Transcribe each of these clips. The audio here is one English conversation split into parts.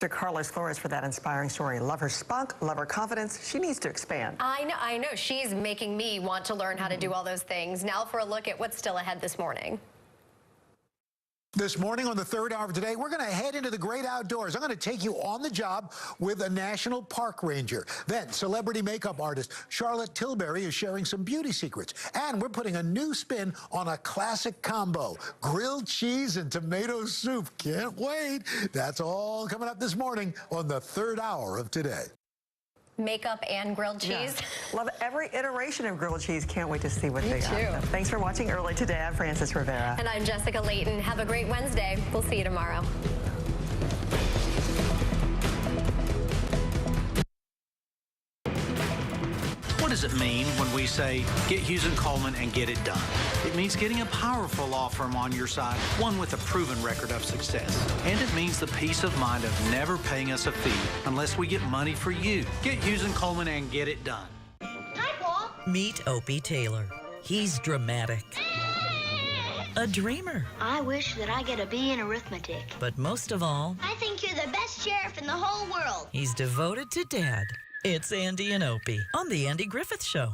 To Carlos Flores for that inspiring story. Love her spunk, love her confidence. She needs to expand. I know. She's making me want to learn how to do all those things. Now for a look at what's still ahead this morning. This morning on the third hour of today, we're going to head into the great outdoors. I'm going to take you on the job with a national park ranger. Then, celebrity makeup artist Charlotte Tilbury is sharing some beauty secrets. And we're putting a new spin on a classic combo, grilled cheese and tomato soup. Can't wait. That's all coming up this morning on the third hour of today. Makeup and grilled cheese. Yeah. Love every iteration of grilled cheese. Can't wait to see what they got. Me too. Thanks for watching Early Today. I'm Frances Rivera. And I'm Jessica Layton. Have a great Wednesday. We'll see you tomorrow. What does it mean when we say, get Hughes & Coleman and get it done? It means getting a powerful law firm on your side, one with a proven record of success. And it means the peace of mind of never paying us a fee unless we get money for you. Get Hughes & Coleman and get it done. Hi, Paul. Meet Opie Taylor. He's dramatic. A dreamer. I wish that I get a B in arithmetic. But most of all, I think you're the best sheriff in the whole world. he's devoted to Dad. It's Andy and Opie on The Andy Griffith Show.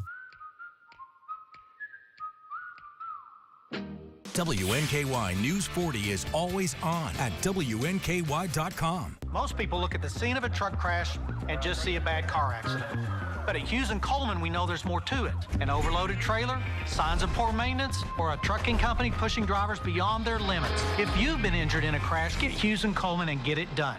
WNKY News 40 is always on at WNKY.com. Most people look at the scene of a truck crash and just see a bad car accident. But at Hughes & Coleman, we know there's more to it. An overloaded trailer, signs of poor maintenance, or a trucking company pushing drivers beyond their limits. If you've been injured in a crash, get Hughes & Coleman and get it done.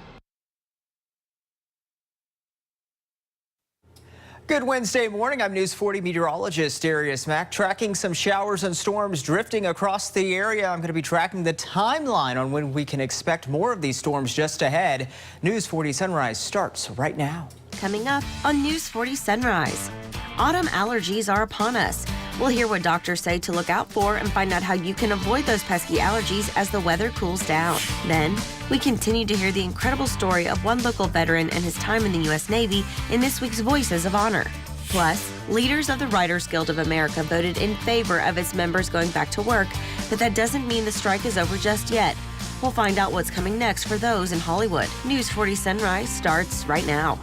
Good Wednesday morning. I'm News 40 meteorologist Darius Mack, tracking some showers and storms drifting across the area. I'm going to be tracking the timeline on when we can expect more of these storms just ahead. News 40 Sunrise starts right now. Coming up on News 40 Sunrise, autumn allergies are upon us. We'll hear what doctors say to look out for and find out how you can avoid those pesky allergies as the weather cools down. Then, we continue to hear the incredible story of one local veteran and his time in the U.S. Navy in this week's Voices of Honor. Plus, leaders of the Writers Guild of America voted in favor of its members going back to work, but that doesn't mean the strike is over just yet. We'll find out what's coming next for those in Hollywood. News 40 Sunrise starts right now.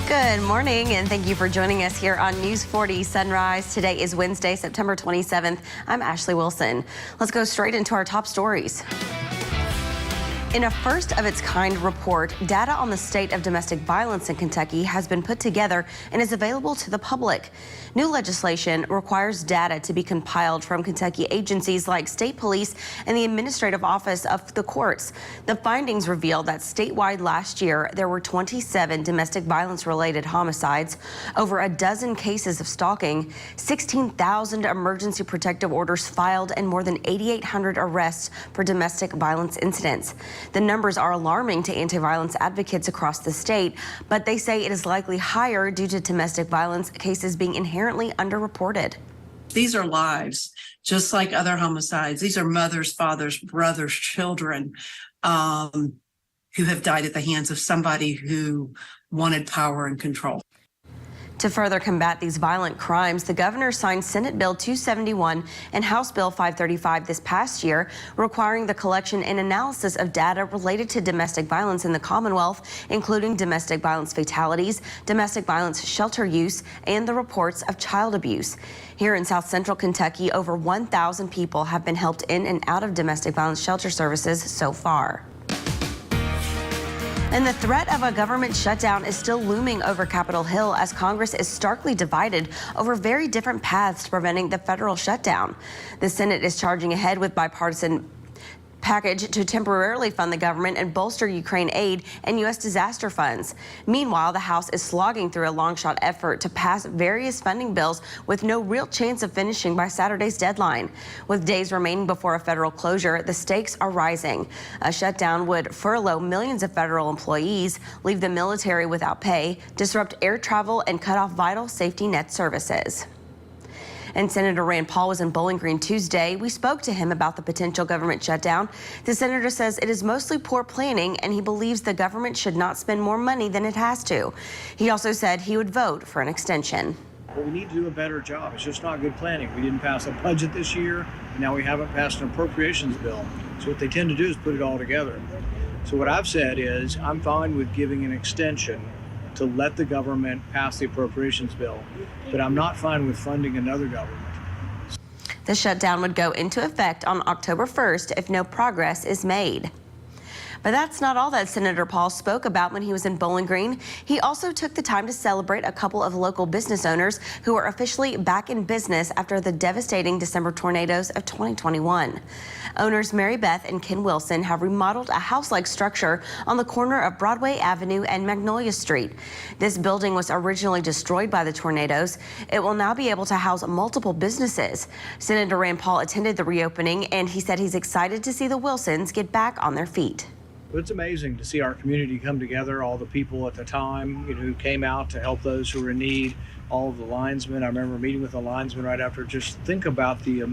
Good morning, and thank you for joining us here on News 40 Sunrise. Today is Wednesday, September 27th. I'm Ashley Wilson. Let's go straight into our top stories. In a first-of-its-kind report, data on the state of domestic violence in Kentucky has been put together and is available to the public. New legislation requires data to be compiled from Kentucky agencies like state police and the administrative office of the courts. The findings reveal that statewide last year, there were 27 domestic violence-related homicides, over a dozen cases of stalking, 16,000 emergency protective orders filed, and more than 8,800 arrests for domestic violence incidents. The numbers are alarming to anti-violence advocates across the state, but they say it is likely higher due to domestic violence cases being inherently underreported. These are lives, just like other homicides. These are mothers, fathers, brothers, children who have died at the hands of somebody who wanted power and control. To further combat these violent crimes, the governor signed Senate Bill 271 and House Bill 535 this past year, requiring the collection and analysis of data related to domestic violence in the Commonwealth, including domestic violence fatalities, domestic violence shelter use, and the reports of child abuse. Here in South Central Kentucky, over 1,000 people have been helped in and out of domestic violence shelter services so far. And the threat of a government shutdown is still looming over Capitol Hill as Congress is starkly divided over very different paths to preventing the federal shutdown. The Senate is charging ahead with bipartisan package to temporarily fund the government and bolster Ukraine aid and U.S. disaster funds. Meanwhile, the House is slogging through a long-shot effort to pass various funding bills with no real chance of finishing by Saturday's deadline. With days remaining before a federal closure, the stakes are rising. A shutdown would furlough millions of federal employees, leave the military without pay, disrupt air travel, and cut off vital safety net services. And Senator Rand Paul was in Bowling Green Tuesday. We spoke to him about the potential government shutdown. The senator says it is mostly poor planning, and he believes the government should not spend more money than it has to. He also said he would vote for an extension. But we need to do a better job. It's just not good planning. We didn't pass a budget this year. and now we haven't passed an appropriations bill. So what they tend to do is put it all together. So what I've said is I'm fine with giving an extension to let the government pass the appropriations bill, but I'm not fine with funding another government. The shutdown would go into effect on October 1st if no progress is made. But that's not all that Senator Paul spoke about when he was in Bowling Green. He also took the time to celebrate a couple of local business owners who are officially back in business after the devastating December tornadoes of 2021. Owners Mary Beth and Ken Wilson have remodeled a house-like structure on the corner of Broadway Avenue and Magnolia Street. This building was originally destroyed by the tornadoes. It will now be able to house multiple businesses. Senator Rand Paul attended the reopening, and he said he's excited to see the Wilsons get back on their feet. It's amazing to see our community come together, all the people at the time who came out to help those who were in need, all of the linesmen. I remember meeting with the linesmen right after. Just think about the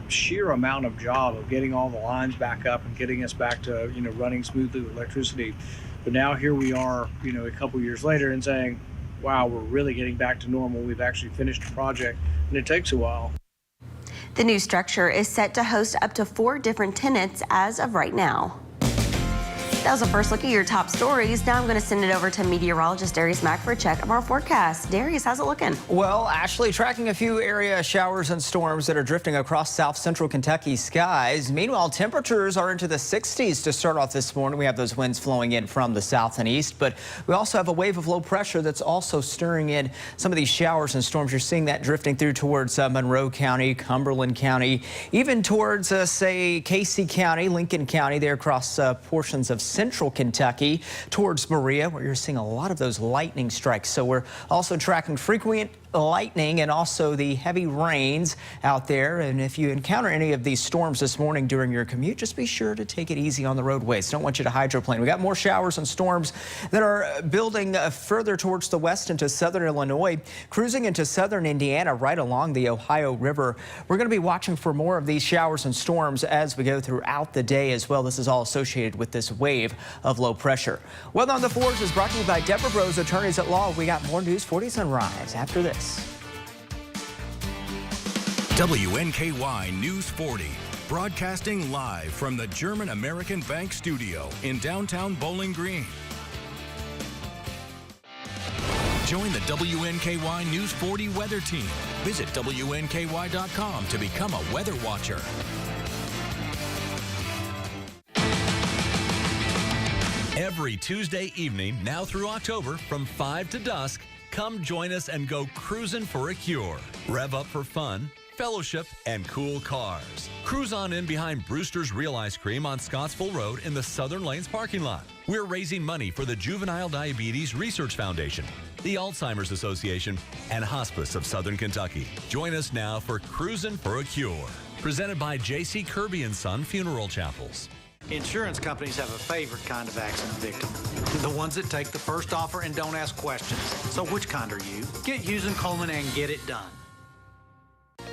sheer amount of job of getting all the lines back up and getting us back to running smoothly with electricity. But now here we are, a couple years later and saying, wow, we're really getting back to normal. We've actually finished a project, and it takes a while. The new structure is set to host up to 4 different tenants as of right now. That was a first look at your top stories. Now I'm going to send it over to meteorologist Darius Mack for a check of our forecast. Darius, how's it looking? Well, Ashley, tracking a few area showers and storms that are drifting across south central Kentucky skies. Meanwhile, temperatures are into the 60s to start off this morning. We have those winds flowing in from the south and east, but we also have a wave of low pressure that's also stirring in some of these showers and storms. You're seeing that drifting through towards Monroe County, Cumberland County, even towards, say, Casey County, Lincoln County, there across portions of central Kentucky towards Maria, where you're seeing a lot of those lightning strikes. So we're also tracking frequent lightning and also the heavy rains out there. And if you encounter any of these storms this morning during your commute, just be sure to take it easy on the roadways. Don't want you to hydroplane. We got more showers and storms that are building further towards the west into southern Illinois, cruising into southern Indiana right along the Ohio River. We're going to be watching for more of these showers and storms as we go throughout the day as well. This is all associated with this wave of low pressure. Weather on the 4s is brought to you by Deborah Bros Attorneys at Law. We got more News 40 Sunrise after this. WNKY News 40, broadcasting live from the German American Bank studio in downtown Bowling Green. Join the WNKY News 40 weather team. Visit WNKY.com to become a weather watcher. Every Tuesday evening, now through October, from 5 to dusk, come join us and go cruising for a cure. Rev up for fun, fellowship, and cool cars. Cruise on in behind Brewster's Real Ice Cream on Scottsville Road in the Southern Lanes parking lot. We're raising money for the Juvenile Diabetes Research Foundation, the Alzheimer's Association, and Hospice of Southern Kentucky. Join us now for Cruising for a Cure. Presented by J.C. Kirby & Son Funeral Chapels. Insurance companies have a favorite kind of accident victim. The ones that take the first offer and don't ask questions. So which kind are you? Get Hughes & Coleman and get it done.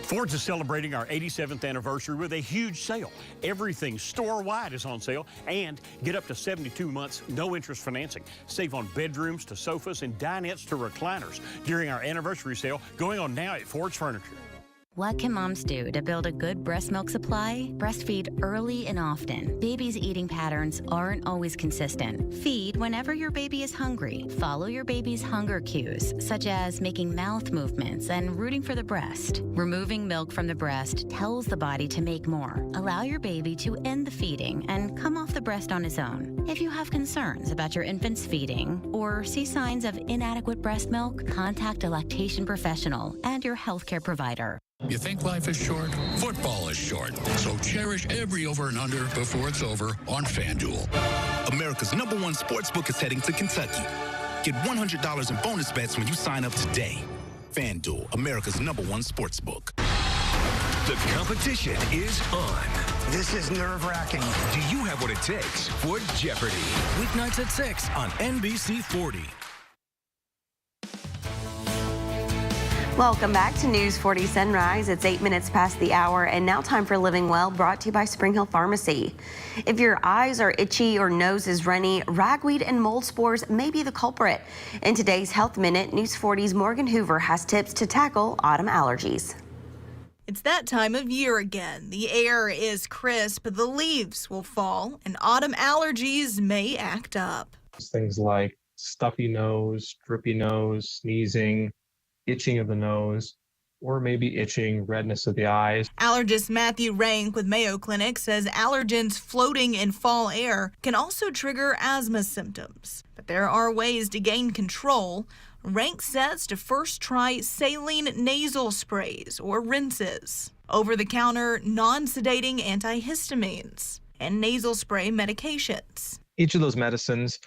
Ford's is celebrating our 87th anniversary with a huge sale. Everything store-wide is on sale, and get up to 72 months, no interest financing. Save on bedrooms to sofas and dinettes to recliners during our anniversary sale going on now at Ford's Furniture. What can moms do to build a good breast milk supply? Breastfeed early and often. Babies' eating patterns aren't always consistent. Feed whenever your baby is hungry. Follow your baby's hunger cues, such as making mouth movements and rooting for the breast. Removing milk from the breast tells the body to make more. Allow your baby to end the feeding and come off the breast on his own. If you have concerns about your infant's feeding or see signs of inadequate breast milk, contact a lactation professional and your healthcare provider. You think life is short? Football is short. So cherish every over and under before it's over on FanDuel. America's #1 sportsbook is heading to Kentucky. Get $100 in bonus bets when you sign up today. FanDuel, America's #1 sportsbook. The competition is on. This is nerve-wracking. Do you have what it takes for Jeopardy? Weeknights at 6 on NBC 40. Welcome back to News 40 Sunrise. It's 8 minutes past the hour, and now time for Living Well, brought to you by Spring Hill Pharmacy. If your eyes are itchy or nose is runny, ragweed and mold spores may be the culprit. In today's Health Minute, News 40's Morgan Hoover has tips to tackle autumn allergies. It's that time of year again. The air is crisp, the leaves will fall, and autumn allergies may act up. Things like stuffy nose, drippy nose, sneezing, itching of the nose, or maybe itching, redness of the eyes. Allergist Matthew Rank with Mayo Clinic says allergens floating in fall air can also trigger asthma symptoms. But there are ways to gain control. Rank says to first try saline nasal sprays or rinses, over-the-counter non-sedating antihistamines, and nasal spray medications. Each of those medicines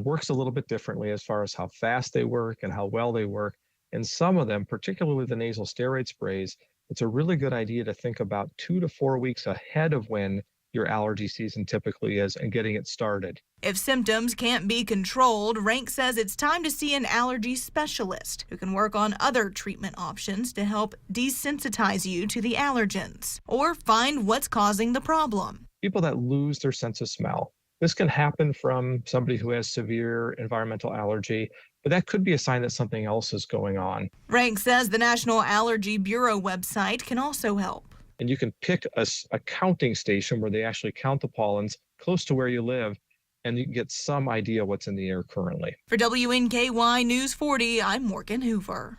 works a little bit differently as far as how fast they work and how well they work. And some of them, particularly the nasal steroid sprays, it's a really good idea to think about 2 to 4 weeks ahead of when your allergy season typically is and getting it started. If symptoms can't be controlled, Rank says it's time to see an allergy specialist who can work on other treatment options to help desensitize you to the allergens or find what's causing the problem. People that lose their sense of smell. This can happen from somebody who has severe environmental allergy, but that could be a sign that something else is going on. Rank says the National Allergy Bureau website can also help. And you can pick a counting station where they actually count the pollens close to where you live, and you can get some idea what's in the air currently. For WNKY News 40, I'm Morgan Hoover.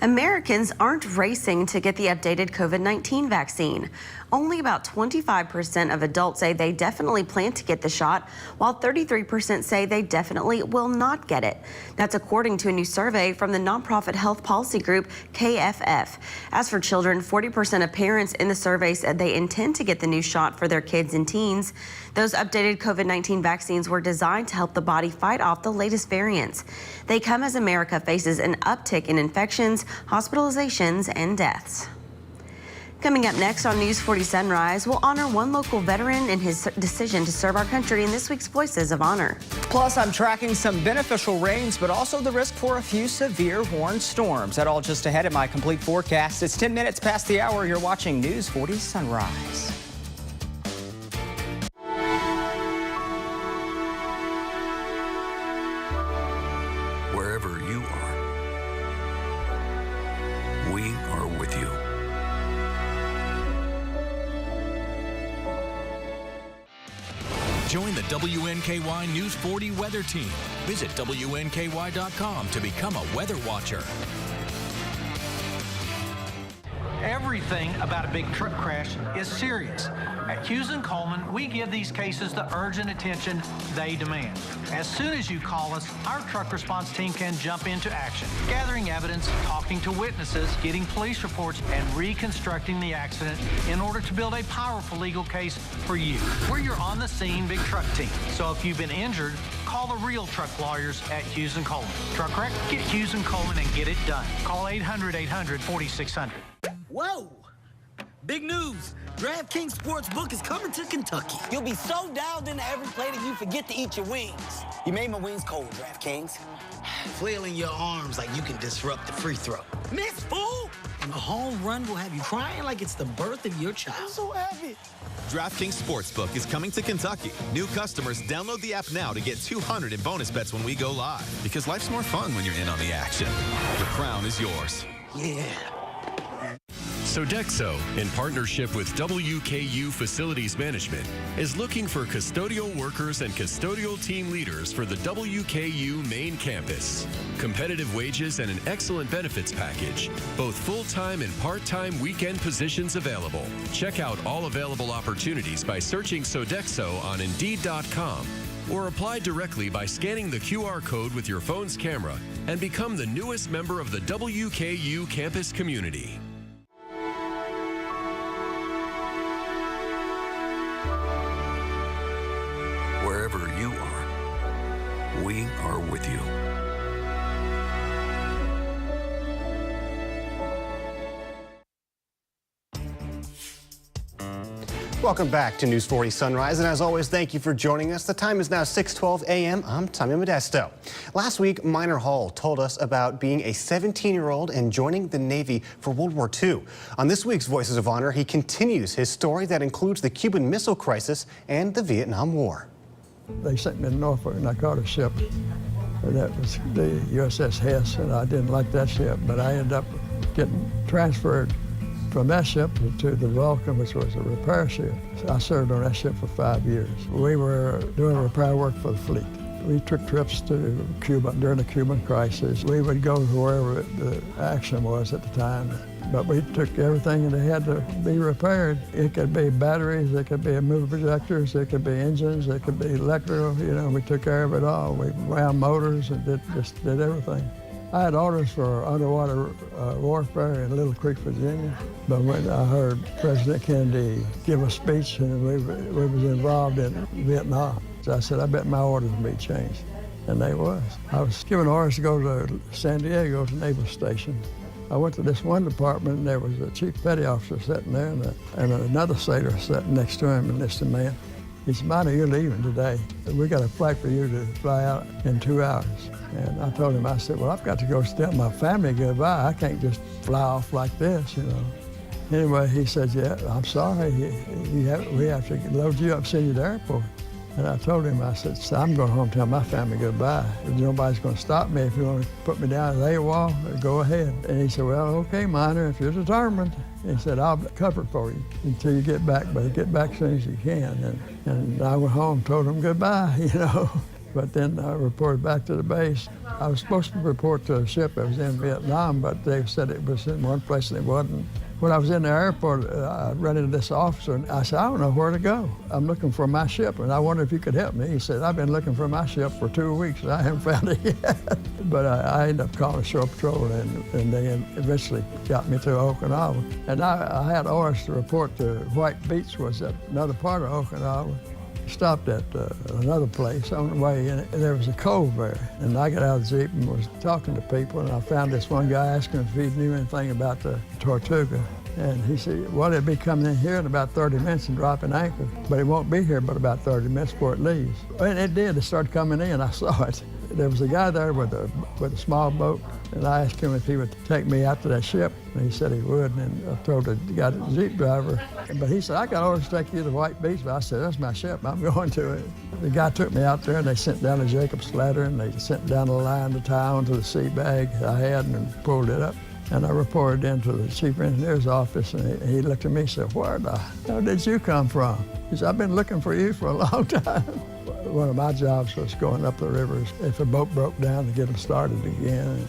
Americans aren't racing to get the updated COVID-19 vaccine. Only about 25% of adults say they definitely plan to get the shot, while 33% say they definitely will not get it. That's according to a new survey from the nonprofit health policy group KFF. As for children, 40% of parents in the survey said they intend to get the new shot for their kids and teens. Those updated COVID-19 vaccines were designed to help the body fight off the latest variants. They come as America faces an uptick in infections, hospitalizations, and deaths. Coming up next on News 40 Sunrise, we'll honor one local veteran in his decision to serve our country in this week's Voices of Honor. Plus, I'm tracking some beneficial rains, but also the risk for a few severe warned storms. That all just ahead of my complete forecast. It's 10 minutes past the hour. You're watching News 40 Sunrise. Wherever you are, we are with you. Join the WNKY News 40 weather team. Visit WNKY.com to become a weather watcher. Everything about a big truck crash is serious. At Hughes & Coleman, we give these cases the urgent attention they demand. As soon as you call us, our truck response team can jump into action, gathering evidence, talking to witnesses, getting police reports, and reconstructing the accident in order to build a powerful legal case for you. We're your on-the-scene big truck team. So if you've been injured, call the real truck lawyers at Hughes & Coleman. Truck wreck? Get Hughes & Coleman and get it done. Call 800-800-4600. Whoa! Big news! DraftKings Sportsbook is coming to Kentucky. You'll be so dialed into every play that you forget to eat your wings. You made my wings cold, DraftKings. Flailing your arms like you can disrupt the free throw. Miss, fool! And a home run will have you crying like it's the birth of your child. I'm so happy. DraftKings Sportsbook is coming to Kentucky. New customers, download the app now to get $200 in bonus bets when we go live. Because life's more fun when you're in on the action. The crown is yours. Yeah. Sodexo, in partnership with WKU Facilities Management, is looking for custodial workers and custodial team leaders for the WKU main campus. Competitive wages and an excellent benefits package. Both full-time and part-time weekend positions available. Check out all available opportunities by searching Sodexo on Indeed.com or apply directly by scanning the QR code with your phone's camera and become the newest member of the WKU campus community. Wherever you are, we are with you. Welcome back to News 40 Sunrise, and as always, thank you for joining us. The time is now 6:12 a.m. I'm Tommy Modesto. Last week, Minor Hall told us about being a 17-year-old and joining the Navy for World War II. On this week's Voices of Honor, he continues his story that includes the Cuban Missile Crisis and the Vietnam War. They sent me to Norfolk, and I caught a ship. That was the USS Hess, and I didn't like that ship, but I ended up getting transferred from that ship to the Vulcan, which was a repair ship. I served on that ship for 5 years. We were doing repair work for the fleet. We took trips to Cuba during the Cuban crisis. We would go to wherever the action was at the time. But we took everything that had to be repaired. It could be batteries, it could be movie projectors, it could be engines, it could be electrical. You know, we took care of it all. We wound motors and just did everything. I had orders for underwater warfare in Little Creek, Virginia. But when I heard President Kennedy give a speech and we was involved in Vietnam, so I said, I bet my orders would be changed. And they was. I was given orders to go to San Diego to Naval Station. I went to this one department, and there was a chief petty officer sitting there, and another sailor sitting next to him, and this man. He said, Minor, you're leaving today. We got a flight for you to fly out in 2 hours. And I told him, I said, well, I've got to go tell my family goodbye. I can't just fly off like this, you know. Anyway, he said, yeah, I'm sorry. We have to load you up, send you to the airport. And I told him, I said, I'm going home and tell my family goodbye. Nobody's going to stop me. If you want to put me down as AWOL, go ahead. And he said, well, okay, Minor, if you're determined. He said, I'll cover it for you until you get back, but get back as soon as you can. And I went home and told him goodbye, you know. But then I reported back to the base. I was supposed to report to a ship that was in Vietnam, but they said it was in one place and it wasn't. When I was in the airport, I ran into this officer, and I said, I don't know where to go. I'm looking for my ship, and I wonder if you could help me. He said, I've been looking for my ship for 2 weeks, and I haven't found it yet. But I ended up calling Shore Patrol, and they eventually got me to Okinawa. And I had orders to report to White Beach, was another part of Okinawa. Stopped at another place. On the way in, there was a cove there. And I got out of the Jeep and was talking to people, and I found this one guy asking if he knew anything about the Tortuga. And he said, well, it'll be coming in here in about 30 minutes and dropping anchor, but it won't be here but about 30 minutes before it leaves. And it did. It started coming in. I saw it. There was a guy there with a small boat, and I asked him if he would take me out to that ship, and he said he would. And I told the guy, the Jeep driver, but he said, I got orders to take you to White Beach. But I said, that's my ship. I'm going to it. The guy took me out there, and they sent down a Jacob's ladder, and they sent down a line to tie onto the sea bag I had and pulled it up. And I reported into the chief engineer's office, and he looked at me and said, where the hell did you come from? He said, I've been looking for you for a long time. One of my jobs was going up the rivers. If a boat broke down, to get them started again.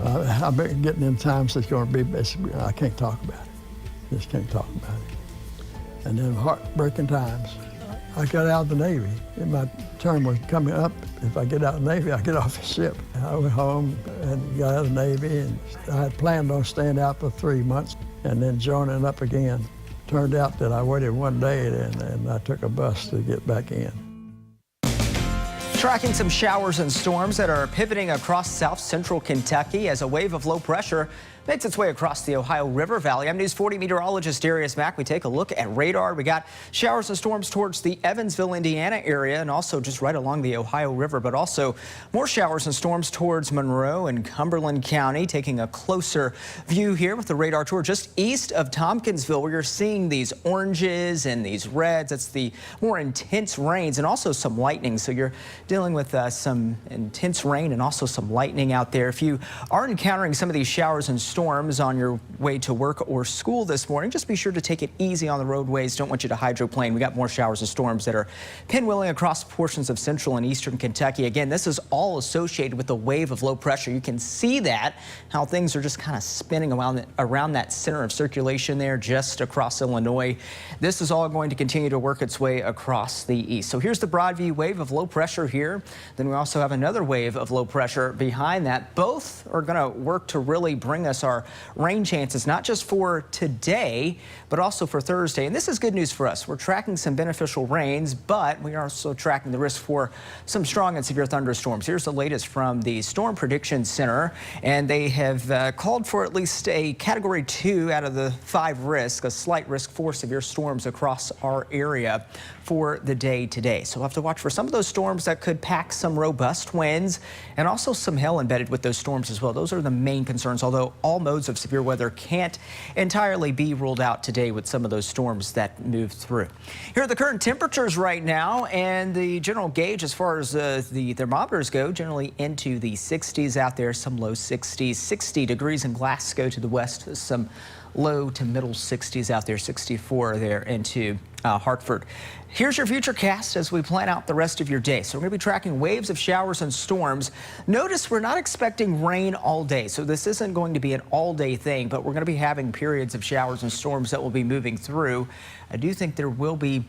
I've been getting in times that's going to be basically, I can't talk about it. Just can't talk about it. And then heartbreaking times. I got out of the Navy, and my term was coming up. If I get out of the Navy, I get off the ship. I went home and got out of the Navy, and I had planned on staying out for 3 months and then joining up again. Turned out that I waited 1 day, and I took a bus to get back in. Tracking some showers and storms that are pivoting across south central Kentucky as a wave of low pressure makes its way across the Ohio River Valley. I'm News 40 meteorologist Darius Mack. We take a look at radar. We got showers and storms towards the Evansville, Indiana area, and also just right along the Ohio River, but also more showers and storms towards Monroe and Cumberland County. Taking a closer view here with the radar tour just east of Tompkinsville, where you're seeing these oranges and these reds. That's the more intense rains and also some lightning. So you're dealing with some intense rain and also some lightning out there. If you are encountering some of these showers and storms on your way to work or school this morning, just be sure to take it easy on the roadways. Don't want you to hydroplane. We got more showers and storms that are pinwheeling across portions of central and eastern Kentucky. Again, this is all associated with a wave of low pressure. You can see that, how things are just kind of spinning around that center of circulation there just across Illinois. This is all going to continue to work its way across the east. So here's the Broadview wave of low pressure here. Then we also have another wave of low pressure behind that. Both are going to work to really bring us our rain chances, not just for today, but also for Thursday. And this is good news for us. We're tracking some beneficial rains, but we are also tracking the risk for some strong and severe thunderstorms. Here's the latest from the Storm Prediction Center, and they have called for at least a Category 2 out of the 5 risk, a slight risk for severe storms across our area for the day today. So we'll have to watch for some of those storms that could pack some robust winds and also some hail embedded with those storms as well. Those are the main concerns, although all modes of severe weather can't entirely be ruled out today with some of those storms that move through. Here are the current temperatures right now, and the general gauge as far as the thermometers go, generally into the 60s out there, some low 60s, 60 degrees in Glasgow to the west, some low to middle 60s out there, 64 there into Hartford. Here's your futurecast as we plan out the rest of your day. So we're going to be tracking waves of showers and storms. Notice we're not expecting rain all day, so this isn't going to be an all-day thing, but we're going to be having periods of showers and storms that will be moving through. I do think there will be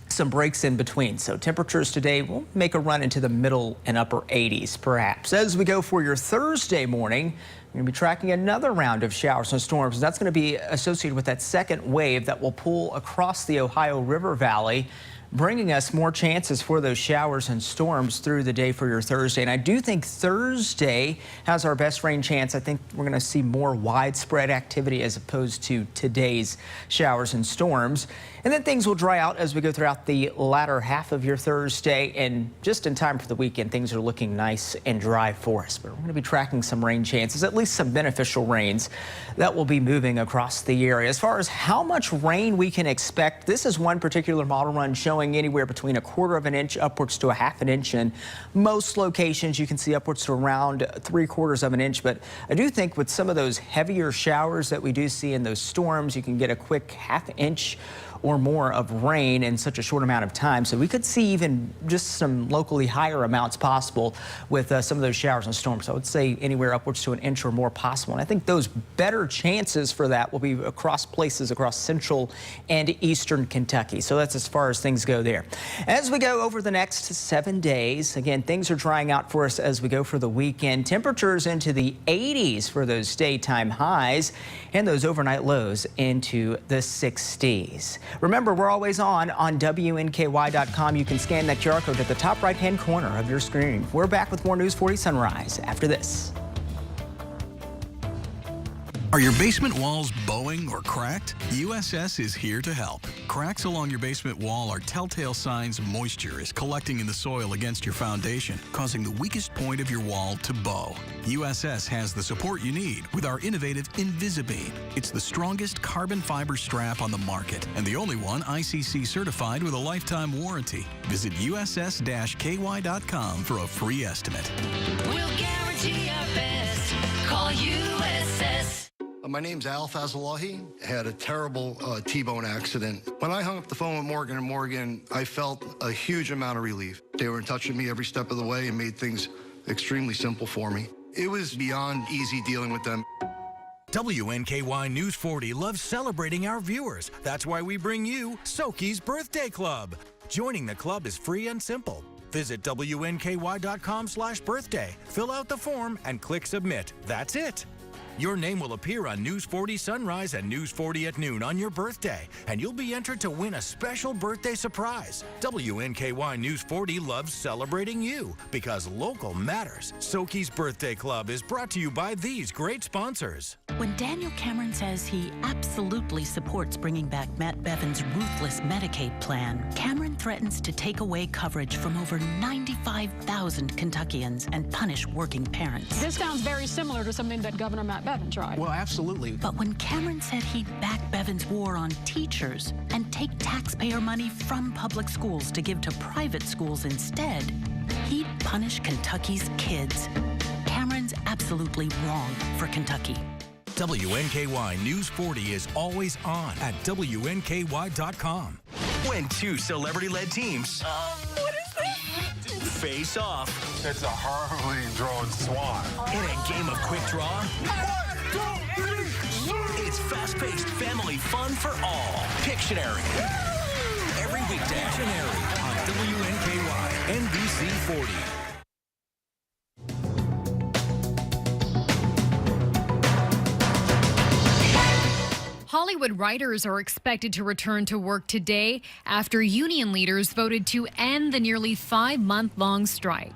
some breaks in between. So temperatures today will make a run into the middle and upper 80s perhaps. As we go for your Thursday morning, we're going to be tracking another round of showers and storms. And that's going to be associated with that second wave that will pull across the Ohio River Valley, bringing us more chances for those showers and storms through the day for your Thursday. And I do think Thursday has our best rain chance. I think we're going to see more widespread activity as opposed to today's showers and storms. And then things will dry out as we go throughout the latter half of your Thursday. And just in time for the weekend, things are looking nice and dry for us. But we're going to be tracking some rain chances, at least some beneficial rains that will be moving across the area. As far as how much rain we can expect, this is one particular model run showing anywhere between 1/4 of an inch upwards to 1/2 an inch. In most locations, you can see upwards to around 3/4 of an inch. But I do think with some of those heavier showers that we do see in those storms, you can get a quick 1/2 inch or more of rain in such a short amount of time. So we could see even just some locally higher amounts possible with some of those showers and storms. So I would say anywhere upwards to an inch or more possible. And I think those better chances for that will be across places across central and eastern Kentucky. So that's as far as things go there. As we go over the next 7 days, again, things are drying out for us as we go for the weekend. Temperatures into the 80s for those daytime highs and those overnight lows into the 60s. Remember, we're always on WNKY.com. You can scan that QR code at the top right-hand corner of your screen. We're back with more News 40 Sunrise after this. Are your basement walls bowing or cracked? USS is here to help. Cracks along your basement wall are telltale signs moisture is collecting in the soil against your foundation, causing the weakest point of your wall to bow. USS has the support you need with our innovative Invisibeam. It's the strongest carbon fiber strap on the market and the only one ICC certified with a lifetime warranty. Visit USS-KY.com for a free estimate. We'll guarantee our best. Call USS. My name's Al Fazalahi. I had a terrible T-bone accident. When I hung up the phone with Morgan & Morgan, I felt a huge amount of relief. They were in touch with me every step of the way and made things extremely simple for me. It was beyond easy dealing with them. WNKY News 40 loves celebrating our viewers. That's why we bring you Soki's Birthday Club. Joining the club is free and simple. Visit WNKY.com/birthday, fill out the form, and click Submit. That's it. Your name will appear on News 40 Sunrise and News 40 at noon on your birthday, and you'll be entered to win a special birthday surprise. WNKY News 40 loves celebrating you because local matters. Soki's Birthday Club is brought to you by these great sponsors. When Daniel Cameron says he absolutely supports bringing back Matt Bevin's ruthless Medicaid plan, Cameron threatens to take away coverage from over 95,000 Kentuckians and punish working parents. This sounds very similar to something that Governor Matt Bevin tried. Well, absolutely. But when Cameron said he'd back Bevin's war on teachers and take taxpayer money from public schools to give to private schools instead, he'd punish Kentucky's kids. Cameron's absolutely wrong for Kentucky. WNKY News 40 is always on at WNKY.com. When two celebrity-led teams What is this? face off. It's a horribly drawn swan. In a game of quick draw. 1, 2, 3, shoot! It's fast-paced family fun for all. Pictionary. Every weekday. Pictionary on WNKY NBC 40. Hollywood writers are expected to return to work today after union leaders voted to end the nearly 5-month-long strike.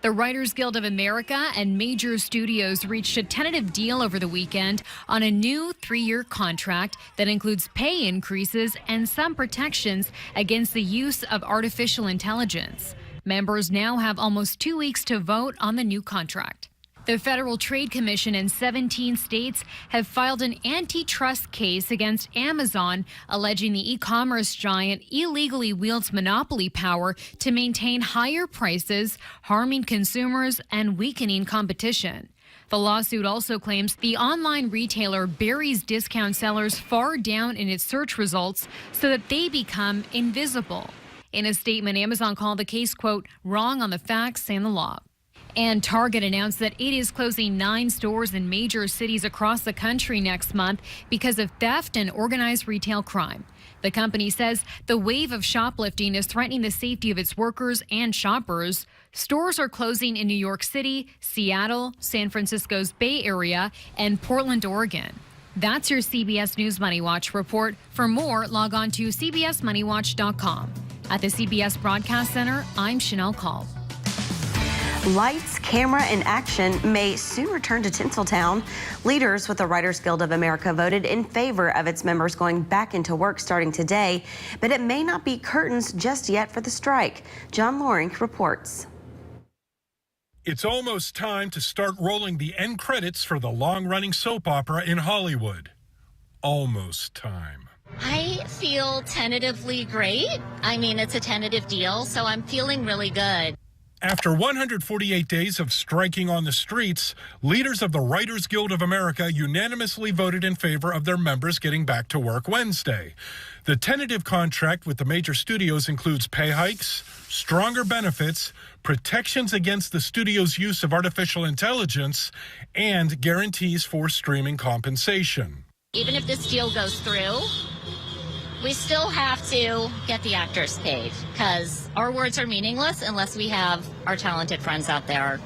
The Writers Guild of America and major studios reached a tentative deal over the weekend on a new 3-year contract that includes pay increases and some protections against the use of artificial intelligence. Members now have almost 2 weeks to vote on the new contract. The Federal Trade Commission in 17 states have filed an antitrust case against Amazon, alleging the e-commerce giant illegally wields monopoly power to maintain higher prices, harming consumers and weakening competition. The lawsuit also claims the online retailer buries discount sellers far down in its search results so that they become invisible. In a statement, Amazon called the case, quote, wrong on the facts and the law. And Target announced that it is closing 9 stores in major cities across the country next month because of theft and organized retail crime. The company says the wave of shoplifting is threatening the safety of its workers and shoppers. Stores are closing in New York City, Seattle, San Francisco's Bay Area, and Portland, Oregon. That's your CBS News Money Watch report. For more, log on to cbsmoneywatch.com. At the CBS Broadcast Center, I'm Chanel Call. Lights, camera, and action may soon return to Tinseltown. Leaders with the Writers Guild of America voted in favor of its members going back into work starting today, but it may not be curtains just yet for the strike. John Loring reports. It's almost time to start rolling the end credits for the long-running soap opera in Hollywood. Almost time. I feel tentatively great. I mean, it's a tentative deal, so I'm feeling really good. After 148 days of striking on the streets, leaders of the Writers Guild of America unanimously voted in favor of their members getting back to work Wednesday. The tentative contract with the major studios includes pay hikes, stronger benefits, protections against the studio's use of artificial intelligence, and guarantees for streaming compensation. Even if this deal goes through, we still have to get the actors paid because our words are meaningless unless we have our talented friends out there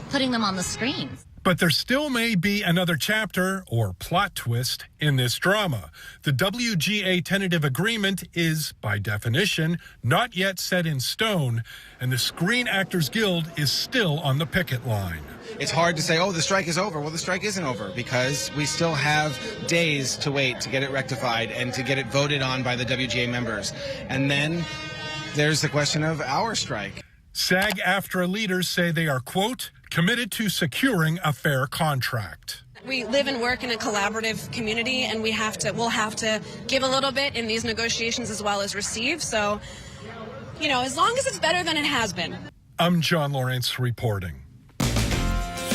putting them on the screen. But there still may be another chapter or plot twist in this drama. The WGA tentative agreement is, by definition, not yet set in stone, and the Screen Actors Guild is still on the picket line. It's hard to say, oh, the strike is over. Well, the strike isn't over because we still have days to wait to get it rectified and to get it voted on by the WGA members. And then there's the question of our strike. SAG-AFTRA leaders say they are, quote, committed to securing a fair contract. We live and work in a collaborative community, and we'll have to give a little bit in these negotiations as well as receive. So, as long as it's better than it has been. I'm John Lawrence reporting.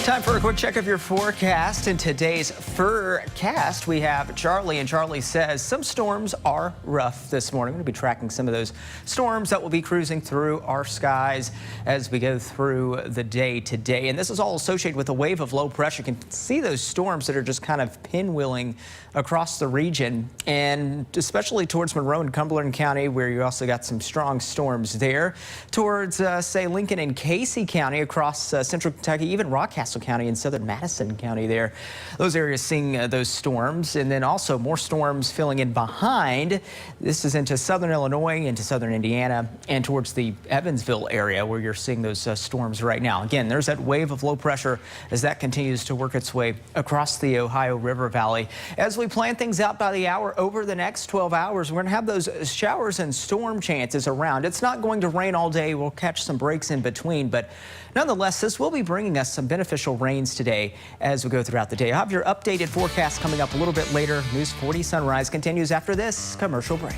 Time for a quick check of your forecast. In today's forecast, we have Charlie, and Charlie says some storms are rough this morning. We're going to be tracking some of those storms that will be cruising through our skies as we go through the day today. And this is all associated with a wave of low pressure. You can see those storms that are just kind of pinwheeling across the region, and especially towards Monroe and Cumberland County, where you also got some strong storms there. Towards, say, Lincoln and Casey County, across central Kentucky, even Rockcastle County and southern Madison County there. Those areas seeing those storms, and then also more storms filling in behind. This is into southern Illinois, into southern Indiana, and towards the Evansville area where you're seeing those storms right now. Again, there's that wave of low pressure as that continues to work its way across the Ohio River Valley. As we plan things out by the hour over the next 12 hours, we're going to have those showers and storm chances around. It's not going to rain all day. We'll catch some breaks in between, but nonetheless, this will be bringing us some beneficial rains today as we go throughout the day. I'll have your updated forecast coming up a little bit later. News 40 Sunrise continues after this commercial break.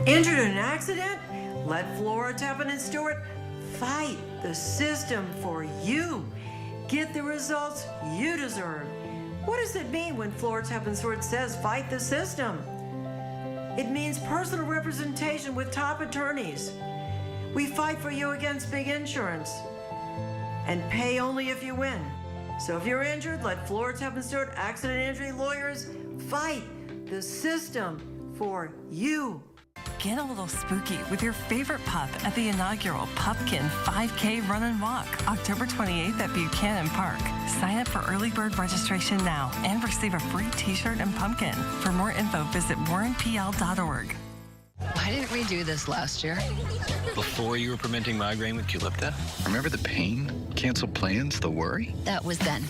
Injured in an accident? Let Flora Tappan and Stewart fight the system for you. Get the results you deserve. What does it mean when Flora Tappan and Stewart says fight the system? It means personal representation with top attorneys. We fight for you against big insurance and pay only if you win. So if you're injured, let Flora Tappan Stewart Accident Injury Lawyers fight the system for you. Get a little spooky with your favorite pup at the inaugural Pupkin 5K Run and Walk, October 28th at Buchanan Park. Sign up for early bird registration now and receive a free t-shirt and pumpkin. For more info, visit warrenpl.org. Why didn't we do this last year? Before you were preventing migraine with Qulipta? Remember the pain, canceled plans, the worry? That was then.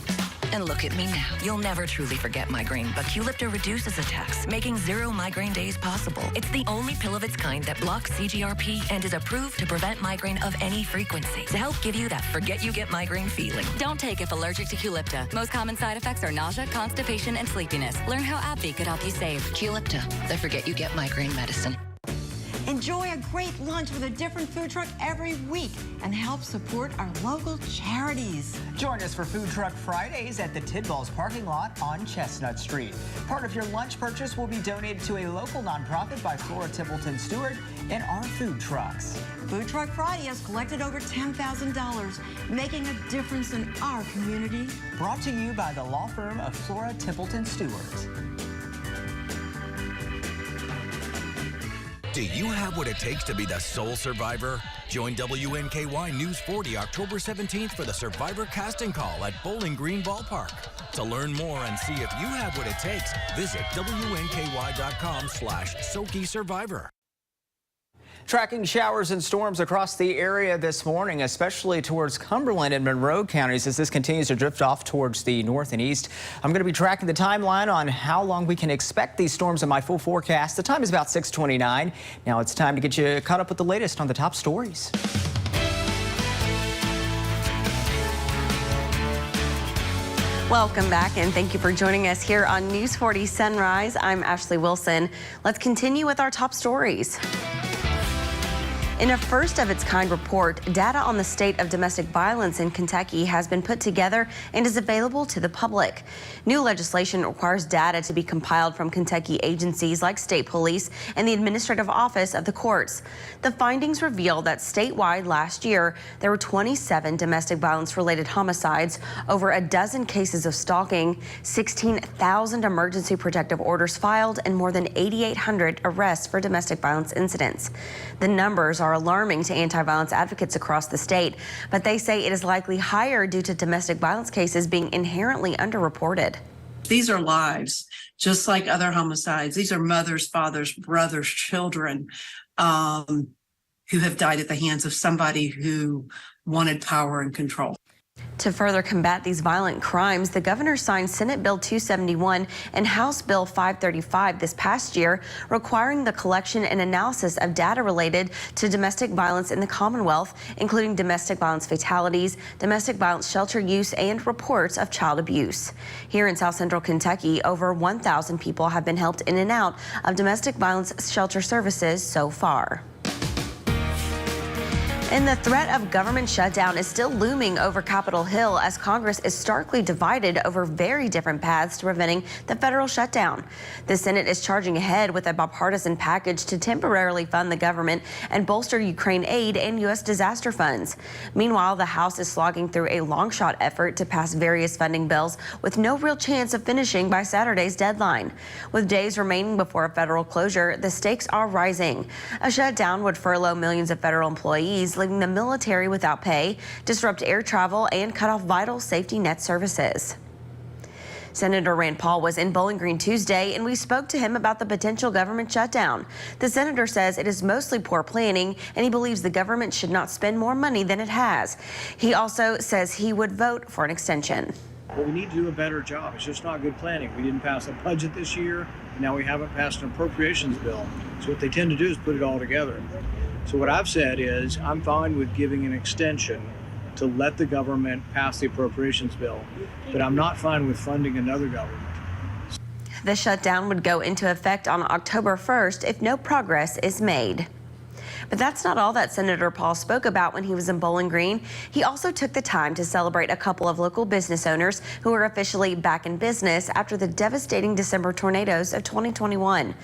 And look at me now. You'll never truly forget migraine, but Qulipta reduces attacks, making 0 migraine days possible. It's the only pill of its kind that blocks CGRP and is approved to prevent migraine of any frequency, to help give you that forget you get migraine feeling. Don't take if allergic to Qulipta. Most common side effects are nausea, constipation, and sleepiness. Learn how AbbVie could help you save. Qulipta, the forget you get migraine medicine. Enjoy a great lunch with a different food truck every week and help support our local charities. Join us for Food Truck Fridays at the Tidballs parking lot on Chestnut Street. Part of your lunch purchase will be donated to a local nonprofit by Flora Templeton Stewart and our food trucks. Food Truck Friday has collected over $10,000, making a difference in our community. Brought to you by the law firm of Flora Templeton Stewart. Do you have what it takes to be the sole survivor? Join WNKY News 40 October 17th for the Survivor Casting Call at Bowling Green Ballpark. To learn more and see if you have what it takes, visit WNKY.com/SokiSurvivor. Tracking showers and storms across the area this morning, especially towards Cumberland and Monroe counties as this continues to drift off towards the north and east. I'm going to be tracking the timeline on how long we can expect these storms in my full forecast. The time is about 6:29. Now it's time to get you caught up with the latest on the top stories. Welcome back, and thank you for joining us here on News 40 Sunrise. I'm Ashley Wilson. Let's continue with our top stories. In a first-of-its-kind report, data on the state of domestic violence in Kentucky has been put together and is available to the public. New legislation requires data to be compiled from Kentucky agencies like state police and the administrative office of the courts. The findings reveal that statewide last year, there were 27 domestic violence-related homicides, over a dozen cases of stalking, 16,000 emergency protective orders filed, and more than 8,800 arrests for domestic violence incidents. The numbers are alarming to anti-violence advocates across the state, but they say it is likely higher due to domestic violence cases being inherently underreported. These are lives, just like other homicides. These are mothers, fathers, brothers, children who have died at the hands of somebody who wanted power and control. To further combat these violent crimes, the governor signed Senate Bill 271 and House Bill 535 this past year, requiring the collection and analysis of data related to domestic violence in the Commonwealth, including domestic violence fatalities, domestic violence shelter use, and reports of child abuse. Here in South Central Kentucky, over 1,000 people have been helped in and out of domestic violence shelter services so far. And the threat of government shutdown is still looming over Capitol Hill as Congress is starkly divided over very different paths to preventing the federal shutdown. The Senate is charging ahead with a bipartisan package to temporarily fund the government and bolster Ukraine aid and U.S. disaster funds. Meanwhile, the House is slogging through a long-shot effort to pass various funding bills with no real chance of finishing by Saturday's deadline. With days remaining before a federal closure, the stakes are rising. A shutdown would furlough millions of federal employees, leaving the military without pay, disrupt air travel, and cut off vital safety net services. Senator Rand Paul was in Bowling Green Tuesday, and we spoke to him about the potential government shutdown. The senator says it is mostly poor planning, and he believes the government should not spend more money than it has. He also says he would vote for an extension. Well, we need to do a better job. It's just not good planning. We didn't pass a budget this year, and now we haven't passed an appropriations bill. So what they tend to do is put it all together. So what I've said is I'm fine with giving an extension to let the government pass the appropriations bill, but I'm not fine with funding another government. The shutdown would go into effect on October 1st if no progress is made. But that's not all that Senator Paul spoke about when he was in Bowling Green. He also took the time to celebrate a couple of local business owners who are officially back in business after the devastating December tornadoes of 2021.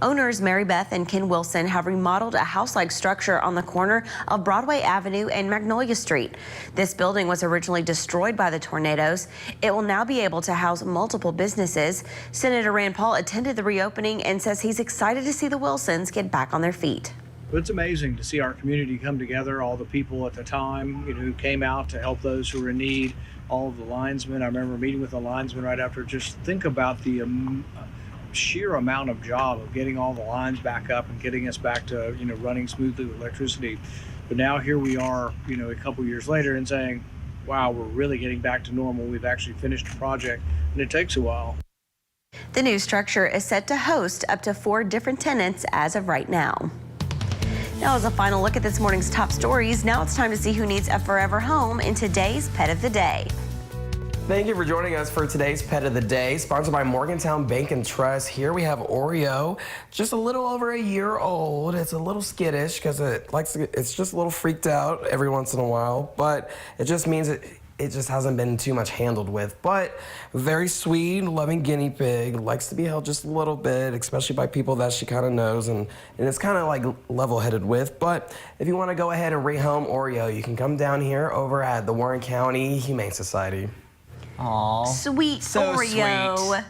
Owners Mary Beth and Ken Wilson have remodeled a house-like structure on the corner of Broadway Avenue and Magnolia Street. This building was originally destroyed by the tornadoes. It will now be able to house multiple businesses. Senator Rand Paul attended the reopening and says he's excited to see the Wilsons get back on their feet. It's amazing to see our community come together, all the people at the time who came out to help those who were in need, all of the linesmen. I remember meeting with the linesmen right after. Just think about the sheer amount of job of getting all the lines back up and getting us back to running smoothly with electricity. But now here we are, a couple years later, and saying, wow, we're really getting back to normal. We've actually finished a project, and it takes a while. The new structure is set to host up to 4 different tenants as of right now. Now, as a final look at this morning's top stories, now it's time to see who needs a forever home in today's Pet of the Day. Thank you for joining us for today's Pet of the Day, sponsored by Morgantown Bank and Trust. Here we have Oreo, just a little over a year old. It's a little skittish because it's just a little freaked out every once in a while, but it just means it just hasn't been too much handled with. But very sweet, loving guinea pig, likes to be held just a little bit, especially by people that she kind of knows, and it's kind of like level-headed with. But if you want to go ahead and rehome Oreo, you can come down here over at the Warren County Humane Society. Aww. Sweet so Oreo. Sweet.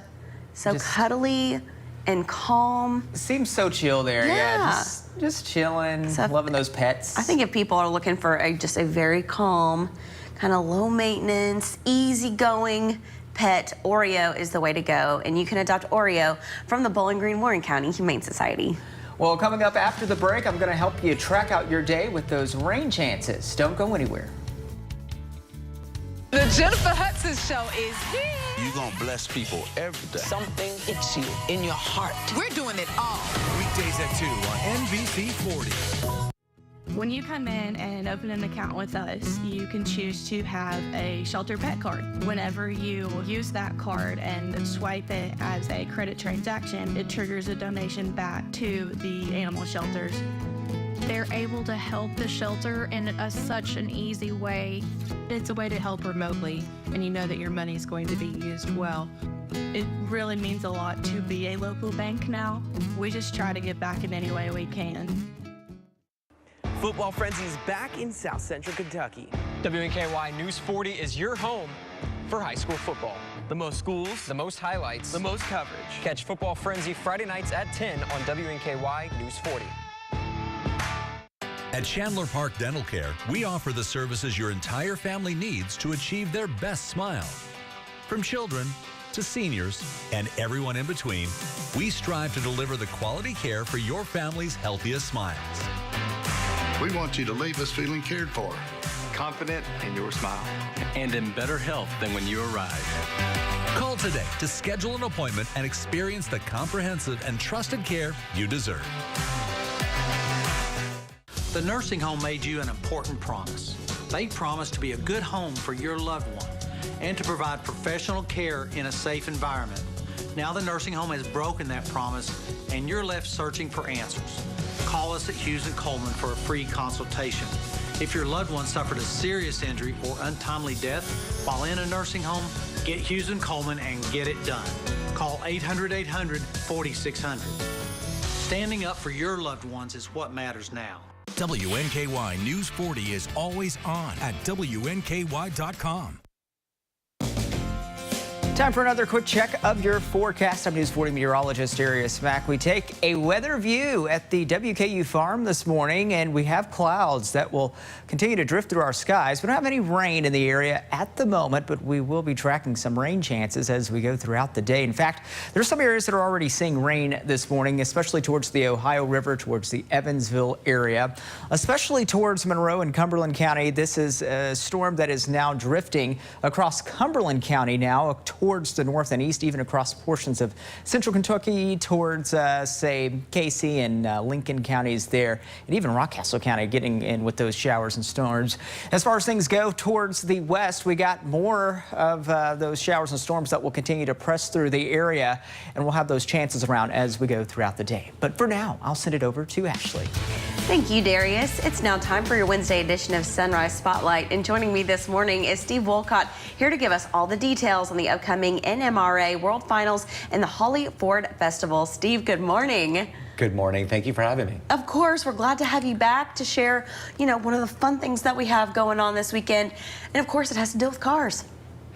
So just cuddly and calm. Seems so chill there. Yeah. Just chilling, so loving those pets. I think if people are looking for just a very calm, kind of low maintenance, easygoing pet, Oreo is the way to go. And you can adopt Oreo from the Bowling Green Warren County Humane Society. Well, coming up after the break, I'm going to help you track out your day with those rain chances. Don't go anywhere. The Jennifer Hudson Show is here. You're going to bless people every day. Something hits you in your heart. We're doing it all. Weekdays at 2 on NBC 40. When you come in and open an account with us, you can choose to have a shelter pet card. Whenever you use that card and swipe it as a credit transaction, it triggers a donation back to the animal shelters. They're able to help the shelter in such an easy way. It's a way to help remotely, and you know that your money is going to be used well. It really means a lot to be a local bank now. We just try to give back in any way we can. Football Frenzy is back in South Central Kentucky. WNKY News 40 is your home for high school football. The most schools, the most highlights, the most coverage. Catch Football Frenzy Friday nights at 10 on WNKY News 40. At Chandler Park Dental Care, we offer the services your entire family needs to achieve their best smile. From children to seniors and everyone in between, we strive to deliver the quality care for your family's healthiest smiles. We want you to leave us feeling cared for, confident in your smile, and in better health than when you arrived. Call today to schedule an appointment and experience the comprehensive and trusted care you deserve. The nursing home made you an important promise. They promised to be a good home for your loved one and to provide professional care in a safe environment. Now the nursing home has broken that promise and you're left searching for answers. Call us at Hughes & Coleman for a free consultation. If your loved one suffered a serious injury or untimely death while in a nursing home, get Hughes & Coleman and get it done. Call 800-800-4600. Standing up for your loved ones is what matters now. WNKY News 40 is always on at WNKY.com. Time for another quick check of your forecast. I'm News 40 meteorologist Darius Mack. We take a weather view at the WKU farm this morning, and we have clouds that will continue to drift through our skies. We don't have any rain in the area at the moment, but we will be tracking some rain chances as we go throughout the day. In fact, there's some areas that are already seeing rain this morning, especially towards the Ohio River, towards the Evansville area, especially towards Monroe and Cumberland County. This is a storm that is now drifting across Cumberland County now towards the north and east, even across portions of central Kentucky towards, say, Casey and Lincoln counties there, and even Rockcastle County getting in with those showers and storms. As far as things go towards the west, we got more of those showers and storms that will continue to press through the area, and we'll have those chances around as we go throughout the day. But for now, I'll send it over to Ashley. Thank you, Darius. It's now time for your Wednesday edition of Sunrise Spotlight. And joining me this morning is Steve Wolcott, here to give us all the details on the upcoming NMRA World Finals and the Holly Ford Festival. Steve, good morning. Good morning. Thank you for having me. Of course, we're glad to have you back to share, one of the fun things that we have going on this weekend. And of course, it has to do with cars.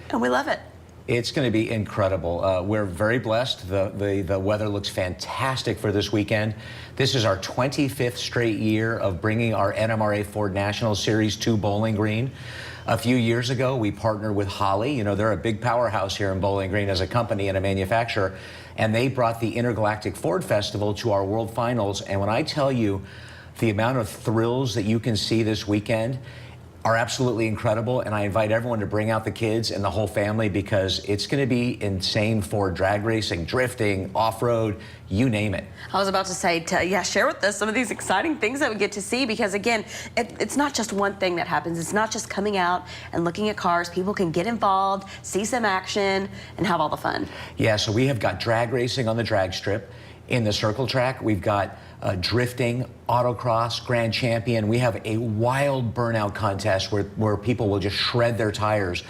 And we love it. It's going to be incredible. We're very blessed. The weather looks fantastic for this weekend. This is our 25th straight year of bringing our NMRA Ford National Series to Bowling Green. A few years ago, we partnered with Holley. They're a big powerhouse here in Bowling Green as a company and a manufacturer, and they brought the Intergalactic Ford Festival to our World Finals. And when I tell you the amount of thrills that you can see this weekend, are absolutely incredible, and I invite everyone to bring out the kids and the whole family because it's going to be insane for drag racing, drifting, off-road, you name it. I was about to say, share with us some of these exciting things that we get to see because, again, it's not just one thing that happens. It's not just coming out and looking at cars. People can get involved, see some action, and have all the fun. Yeah, so we have got drag racing on the drag strip. In the circle track, we've got drifting, autocross, grand champion. We have a wild burnout contest where people will just shred their tires.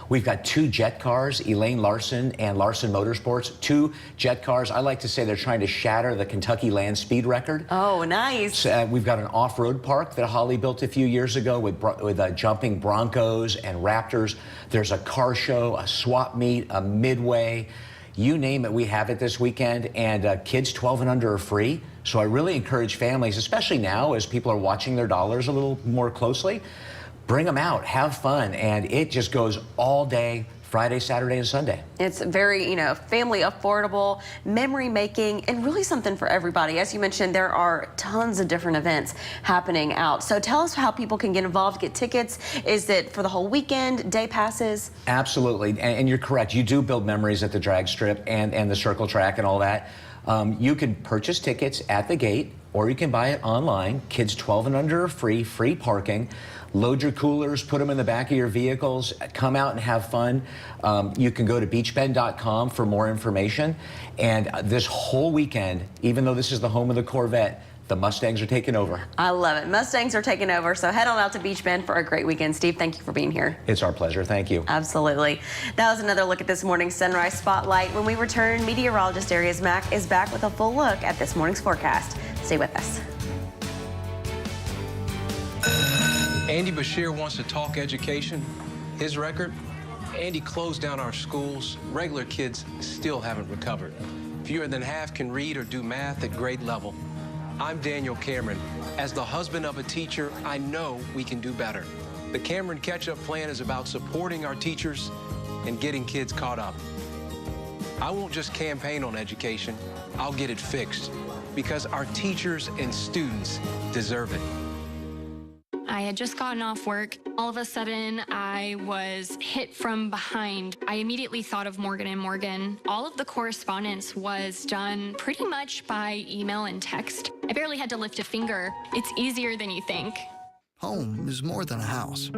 We've got 2 jet cars, Elaine Larson and Larson Motorsports, 2 jet cars. I like to say they're trying to shatter the Kentucky land speed record. Oh, nice. We've got an off-road park that Holly built a few years ago with jumping Broncos and Raptors. There's a car show, a swap meet, a midway. You name it, we have it this weekend, and kids 12 and under are free. So I really encourage families, especially now as people are watching their dollars a little more closely, bring them out, have fun, and it just goes all day, Friday, Saturday, and Sunday. It's very, family affordable, memory making, and really something for everybody. As you mentioned, there are tons of different events happening out. So tell us how people can get involved, get tickets. Is it for the whole weekend, day passes? Absolutely, and you're correct. You do build memories at the drag strip and the circle track and all that. You can purchase tickets at the gate, or you can buy it online. Kids 12 and under are free parking. Load your coolers, put them in the back of your vehicles, come out and have fun. You can go to beachbend.com for more information. And this whole weekend, even though this is the home of the Corvette, the Mustangs are taking over. I love it. Mustangs are taking over. So head on out to Beach Bend for a great weekend. Steve, thank you for being here. It's our pleasure. Thank you. Absolutely. That was another look at this morning's Sunrise Spotlight. When we return, meteorologist Darius Mack is back with a full look at this morning's forecast. Stay with us. Andy Bashir wants to talk education. His record, Andy closed down our schools. Regular kids still haven't recovered. Fewer than half can read or do math at grade level. I'm Daniel Cameron. As the husband of a teacher, I know we can do better. The Cameron Catch-Up Plan is about supporting our teachers and getting kids caught up. I won't just campaign on education, I'll get it fixed because our teachers and students deserve it. I had just gotten off work. All of a sudden, I was hit from behind. I immediately thought of Morgan & Morgan. All of the correspondence was done pretty much by email and text. I barely had to lift a finger. It's easier than you think. Home is more than a house.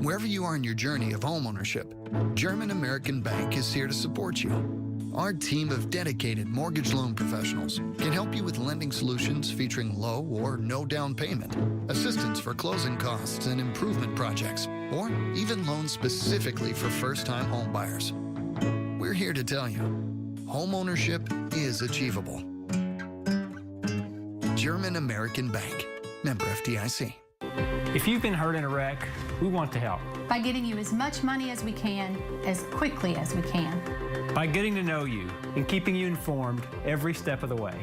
Wherever you are in your journey of homeownership, German American Bank is here to support you. Our team of dedicated mortgage loan professionals can help you with lending solutions featuring low or no down payment, assistance for closing costs and improvement projects, or even loans specifically for first-time home buyers. We're here to tell you, homeownership is achievable. German American Bank, member FDIC. If you've been hurt in a wreck, we want to help. By getting you as much money as we can, as quickly as we can. By getting to know you and keeping you informed every step of the way.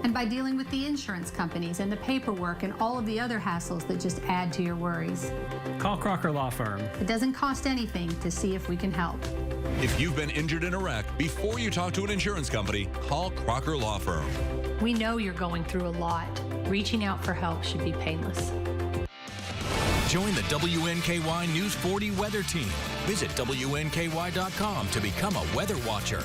And by dealing with the insurance companies and the paperwork and all of the other hassles that just add to your worries. Call Crocker Law Firm. It doesn't cost anything to see if we can help. If you've been injured in a wreck, before you talk to an insurance company, call Crocker Law Firm. We know you're going through a lot. Reaching out for help should be painless. Join the WNKY News 40 weather team. Visit WNKY.com to become a weather watcher.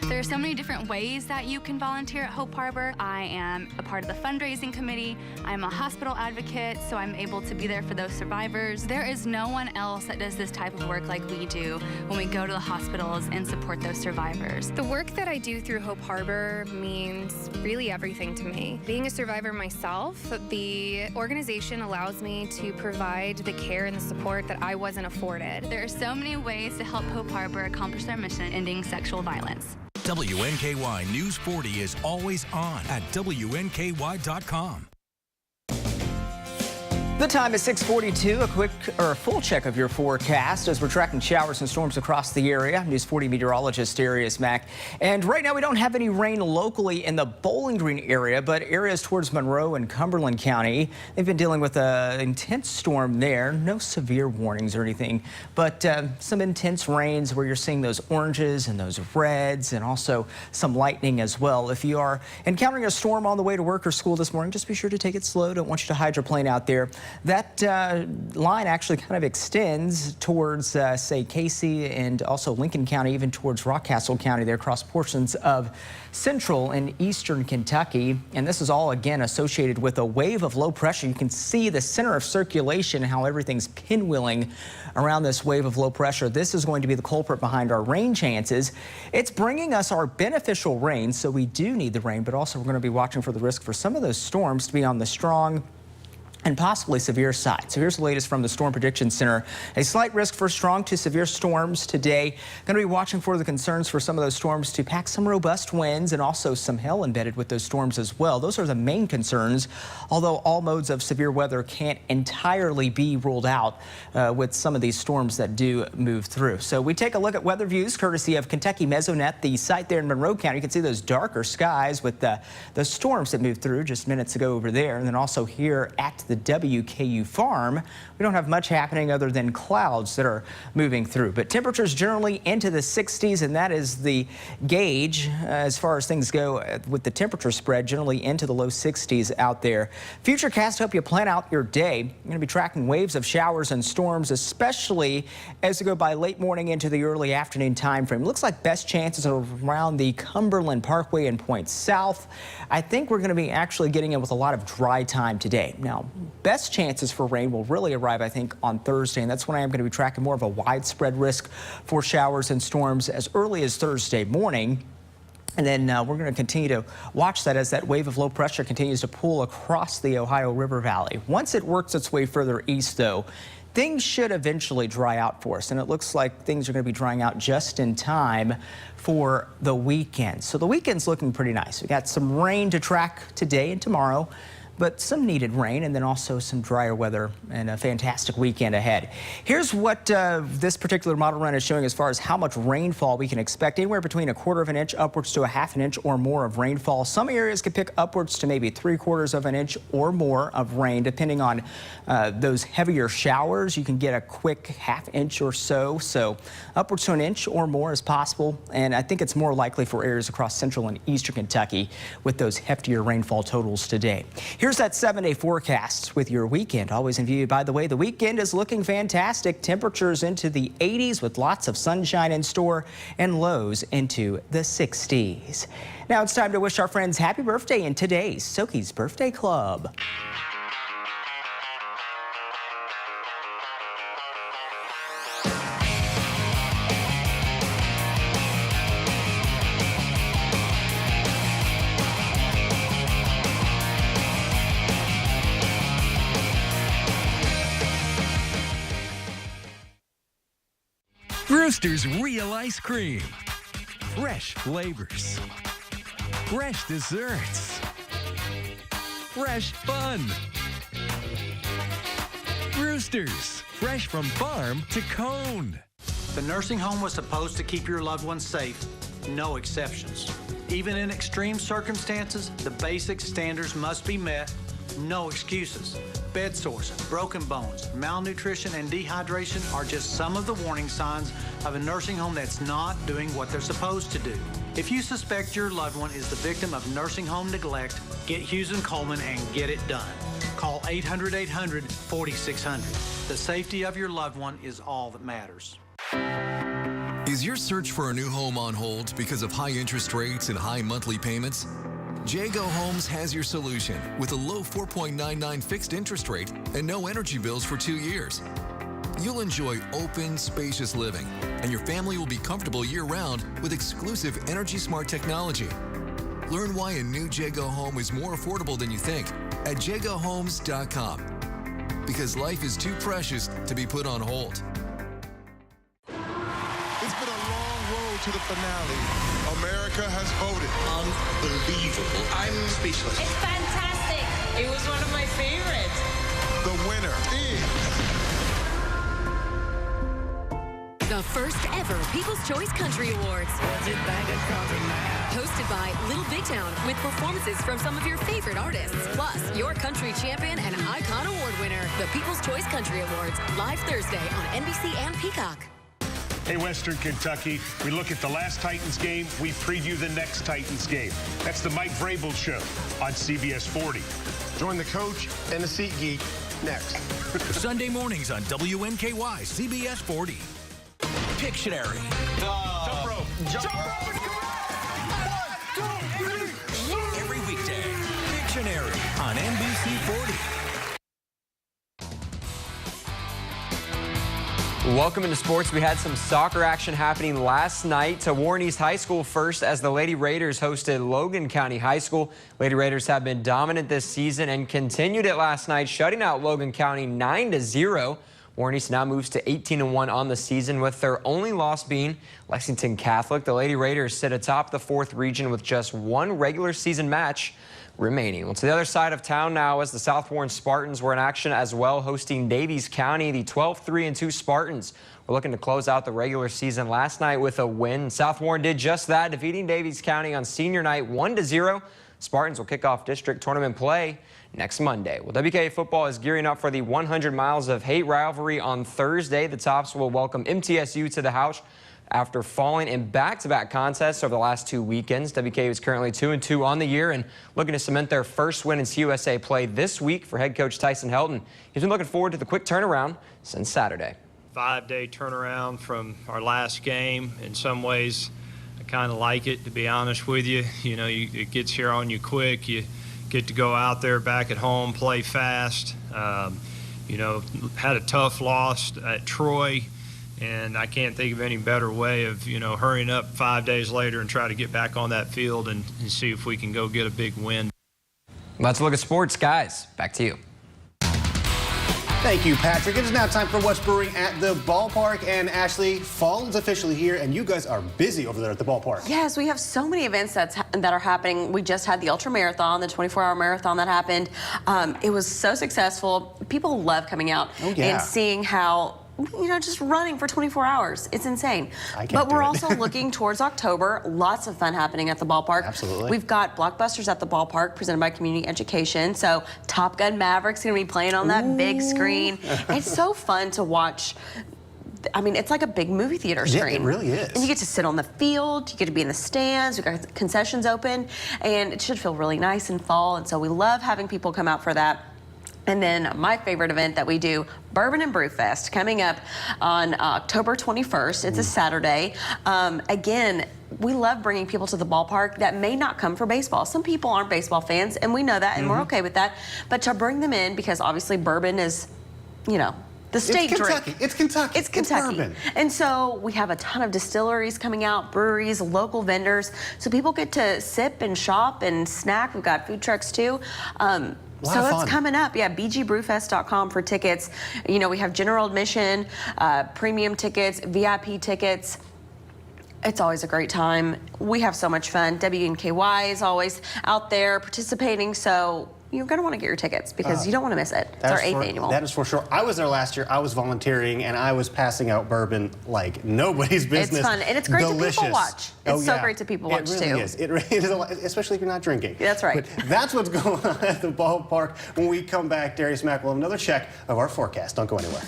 There are so many different ways that you can volunteer at Hope Harbor. I am a part of the fundraising committee. I'm a hospital advocate, so I'm able to be there for those survivors. There is no one else that does this type of work like we do when we go to the hospitals and support those survivors. The work that I do through Hope Harbor means really everything to me. Being a survivor myself, the organization allows me to provide the care and the support that I wasn't afforded. There are so many ways to help Hope Harbor accomplish their mission, ending sexual violence. WNKY News 40 is always on at WNKY.com. The time is 6:42. A quick or a full check of your forecast as we're tracking showers and storms across the area. News 40 meteorologist Darius Mack. And right now we don't have any rain locally in the Bowling Green area, but areas towards Monroe and Cumberland County, they've been dealing with an intense storm there. No severe warnings or anything, but some intense rains where you're seeing those oranges and those reds and also some lightning as well. If you are encountering a storm on the way to work or school this morning, just be sure to take it slow. Don't want you to hydroplane out there. That line actually kind of extends towards, say, Casey and also Lincoln County, even towards Rockcastle County there across portions of central and eastern Kentucky. And this is all, again, associated with a wave of low pressure. You can see the center of circulation, how everything's pinwheeling around this wave of low pressure. This is going to be the culprit behind our rain chances. It's bringing us our beneficial rain, so we do need the rain, but also we're going to be watching for the risk for some of those storms to be on the strong and possibly severe side. So here's the latest from the Storm Prediction Center. A slight risk for strong to severe storms today. Going to be watching for the concerns for some of those storms to pack some robust winds and also some hail embedded with those storms as well. Those are the main concerns, although all modes of severe weather can't entirely be ruled out with some of these storms that do move through. So we take a look at weather views courtesy of Kentucky Mesonet, the site there in Monroe County. You can see those darker skies with the storms that moved through just minutes ago over there. And then also here at the WKU farm, we don't have much happening other than clouds that are moving through. But temperatures generally into the 60s, and that is the gauge as far as things go with the temperature spread, generally into the low 60s out there. Futurecast help you plan out your day. You're going to be tracking waves of showers and storms, especially as we go by late morning into the early afternoon time frame. Looks like best chances are around the Cumberland Parkway and points south. I think we're going to be actually getting in with a lot of dry time today. Now, best chances for rain will really arrive, I think, on Thursday, and that's when I am going to be tracking more of a widespread risk for showers and storms as early as Thursday morning. And then we're going to continue to watch that as that wave of low pressure continues to pull across the Ohio River Valley. Once it works its way further east, though, things should eventually dry out for us, and it looks like things are going to be drying out just in time for the weekend. So the weekend's looking pretty nice. We got some rain to track today and tomorrow, but some needed rain, and then also some drier weather and a fantastic weekend ahead. Here's what this particular model run is showing as far as how much rainfall we can expect, anywhere between 1/4 of an inch upwards to 1/2 inch or more of rainfall. Some areas could pick upwards to maybe 3/4 of an inch or more of rain, depending on those heavier showers. You can get a quick 1/2 inch or so, so upwards to an inch or more is possible. And I think it's more likely for areas across central and eastern Kentucky with those heftier rainfall totals today. Here's that 7-day forecast with your weekend always in view. By the way, the weekend is looking fantastic. Temperatures into the 80s with lots of sunshine in store and lows into the 60s. Now it's time to wish our friends happy birthday in today's Soki's Birthday Club. Brewster's Real Ice Cream. Fresh flavors. Fresh desserts. Fresh fun. Brewster's. Fresh from farm to cone. The nursing home was supposed to keep your loved ones safe. No exceptions. Even in extreme circumstances, the basic standards must be met. No excuses. Bed sores, broken bones, malnutrition, and dehydration are just some of the warning signs of a nursing home that's not doing what they're supposed to do. If you suspect your loved one is the victim of nursing home neglect, get Hughes & Coleman and get it done. Call 800-800-4600. The safety of your loved one is all that matters. Is your search for a new home on hold because of high interest rates and high monthly payments? Jago Homes has your solution with a low 4.99 fixed interest rate and no energy bills for 2 years. You'll enjoy open, spacious living, and your family will be comfortable year-round with exclusive Energy Smart technology. Learn why a new Jago home is more affordable than you think at jagohomes.com. Because life is too precious to be put on hold. It's been a long road to the finale. America has voted. Unbelievable. I'm speechless. It's fantastic. It was one of my favorites. The winner is... The first ever People's Choice Country Awards. Hosted by Little Big Town with performances from some of your favorite artists. Plus, your country champion and icon award winner. The People's Choice Country Awards. Live Thursday on NBC and Peacock. Hey, Western Kentucky, we look at the last Titans game, we preview the next Titans game. That's the Mike Vrabel Show on CBS 40. Join the coach and the seat geek next. Sunday mornings on WNKY, CBS 40. Pictionary. Jump rope. Jump rope is correct. 1, 2, 3. Every weekday. Pictionary on NBC 40. Welcome into sports. We had some soccer action happening last night to Warren East High School first as the Lady Raiders hosted Logan County High School. Lady Raiders have been dominant this season and continued it last night, shutting out Logan County 9-0. Warren East now moves to 18-1 on the season, with their only loss being Lexington Catholic. The Lady Raiders sit atop the 4th region with just one regular season match remaining. Well, to the other side of town now as the South Warren Spartans were in action as well, hosting Davies County. The 12-3-2 Spartans were looking to close out the regular season last night with a win. South Warren did just that, defeating Davies County on senior night 1-0. Spartans will kick off district tournament play next Monday. Well, WKA football is gearing up for the 100 Miles of Hate rivalry on Thursday. The Tops will welcome MTSU to the house after falling in back-to-back contests over the last 2 weekends. WKU is currently 2-2 on the year and looking to cement their first win in CUSA play this week for head coach Tyson Helton. He's been looking forward to the quick turnaround since Saturday. 5-day turnaround from our last game. In some ways, I kind of like it, to be honest with you. You know, it gets here on you quick. You get to go out there back at home, play fast. You know, had a tough loss at Troy. And I can't think of any better way of, you know, hurrying up 5 days later and try to get back on that field and see if we can go get a big win. Let's look at sports, guys. Back to you. Thank you, Patrick. It is now time for What's Brewing at the ballpark. And Ashley, fall is officially here, and you guys are busy over there at the ballpark. Yes, we have so many events that are happening. We just had the Ultra Marathon, the 24-hour marathon that happened. It was so successful. People love coming out and seeing how, you know, just running for 24 hours. It's insane. But we're also looking towards October. Lots of fun happening at the ballpark. Absolutely. We've got Blockbusters at the ballpark presented by Community Education. So Top Gun Maverick's going to be playing on that big screen. It's so fun to watch. I mean, it's like a big movie theater screen. Yeah, it really is. And you get to sit on the field, you get to be in the stands, we've got concessions open, and it should feel really nice in fall. And so we love having people come out for that. And then my favorite event that we do, Bourbon and Brew Fest, coming up on October 21st. It's a Saturday. Again, we love bringing people to the ballpark that may not come for baseball. Some people aren't baseball fans, and we know that, and we're okay with that. But to bring them in, because obviously bourbon is, you know, the state drink. It's Kentucky. It's Kentucky. It's bourbon. And so we have a ton of distilleries coming out, breweries, local vendors. So people get to sip and shop and snack. We've got food trucks too. So it's coming up. Yeah, bgbrewfest.com for tickets. You know, we have general admission, premium tickets, VIP tickets. It's always a great time. We have so much fun. WNKY is always out there participating. So you're going to want to get your tickets because you don't want to miss it. It's our 8th annual. That is for sure. I was there last year. I was volunteering, and I was passing out bourbon like nobody's business. It's fun, and it's great to people watch. It's so great to people watch, too. It really is. It really is, especially if you're not drinking. That's right. But that's what's going on at the ballpark. When we come back, Darius Mack will have another check of our forecast. Don't go anywhere.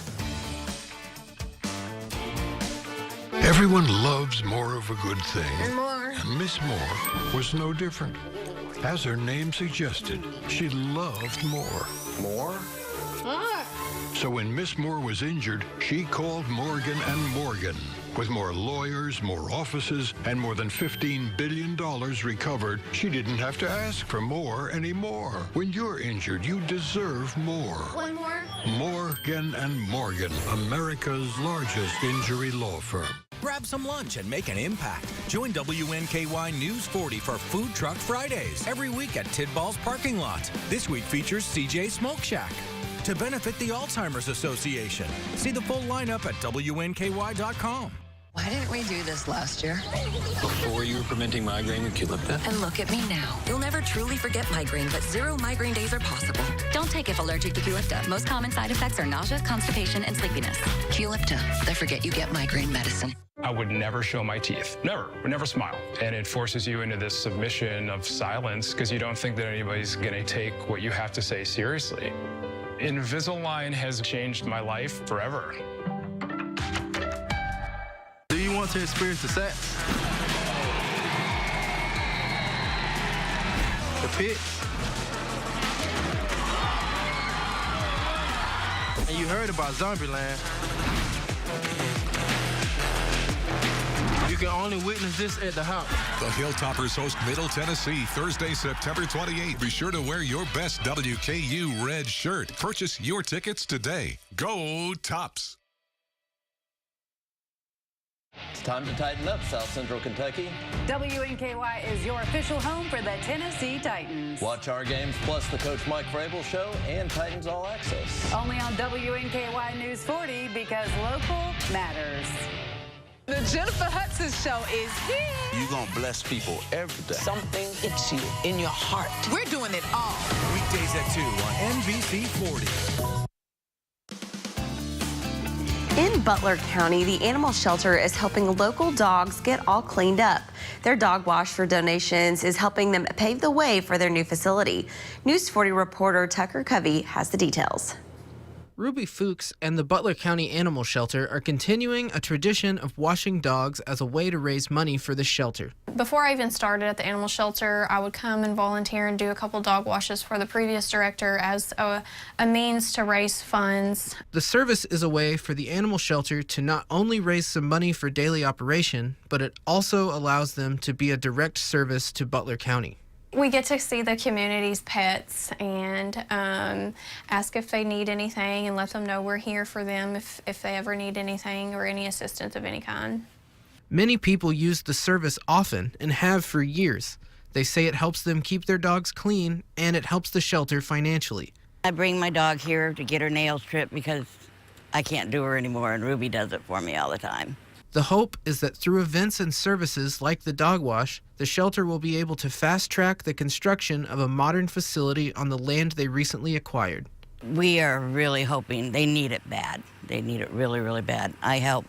Everyone loves more of a good thing. And Miss Moore was no different. As her name suggested, she loved more. More? So when Miss Moore was injured, she called Morgan & Morgan. With more lawyers, more offices, and more than $15 billion recovered, she didn't have to ask for more anymore. When you're injured, you deserve more. One more? Morgan & Morgan, America's largest injury law firm. Grab some lunch and make an impact. Join WNKY News 40 for Food Truck Fridays every week at Tidball's parking lot. This week features CJ Smoke Shack. To benefit the Alzheimer's Association, see the full lineup at WNKY.com. Why didn't we do this last year? Before you were preventing migraine with Qulipta? And look at me now. You'll never truly forget migraine, but 0 migraine days are possible. Don't take if allergic to Qulipta. Most common side effects are nausea, constipation, and sleepiness. Qulipta, the forget you get migraine medicine. I would never show my teeth. Never. Would never smile. And it forces you into this submission of silence because you don't think that anybody's going to take what you have to say seriously. Invisalign has changed my life forever. Do you want to experience the sex? The pits? And you heard about Zombieland. You can only witness this at the house. The Hilltoppers host Middle Tennessee Thursday, September 28th. Be sure to wear your best WKU red shirt. Purchase your tickets today. Go Tops! It's time to tighten up, South Central Kentucky. WNKY is your official home for the Tennessee Titans. Watch our games plus the Coach Mike Vrabel Show and Titans All Access. Only on WNKY News 40 because local matters. The Jennifer Hudson Show is here. You're going to bless people every day. Something hits you in your heart. We're doing it all. Weekdays at 2 on NBC 40. In Butler County, the animal shelter is helping local dogs get all cleaned up. Their dog wash for donations is helping them pave the way for their new facility. News 40 reporter Tucker Covey has the details. Ruby Fuchs and the Butler County Animal Shelter are continuing a tradition of washing dogs as a way to raise money for the shelter. Before I even started at the animal shelter, I would come and volunteer and do a couple dog washes for the previous director as a means to raise funds. The service is a way for the animal shelter to not only raise some money for daily operation, but it also allows them to be a direct service to Butler County. We get to see the community's pets and ask if they need anything and let them know we're here for them if they ever need anything or any assistance of any kind. Many people use the service often and have for years. They say it helps them keep their dogs clean and it helps the shelter financially. I bring my dog here to get her nails tripped because I can't do her anymore and Ruby does it for me all the time. The hope is that through events and services like the dog wash, the shelter will be able to fast-track the construction of a modern facility on the land they recently acquired. We are really hoping. They need it bad. They need it really, really bad. I help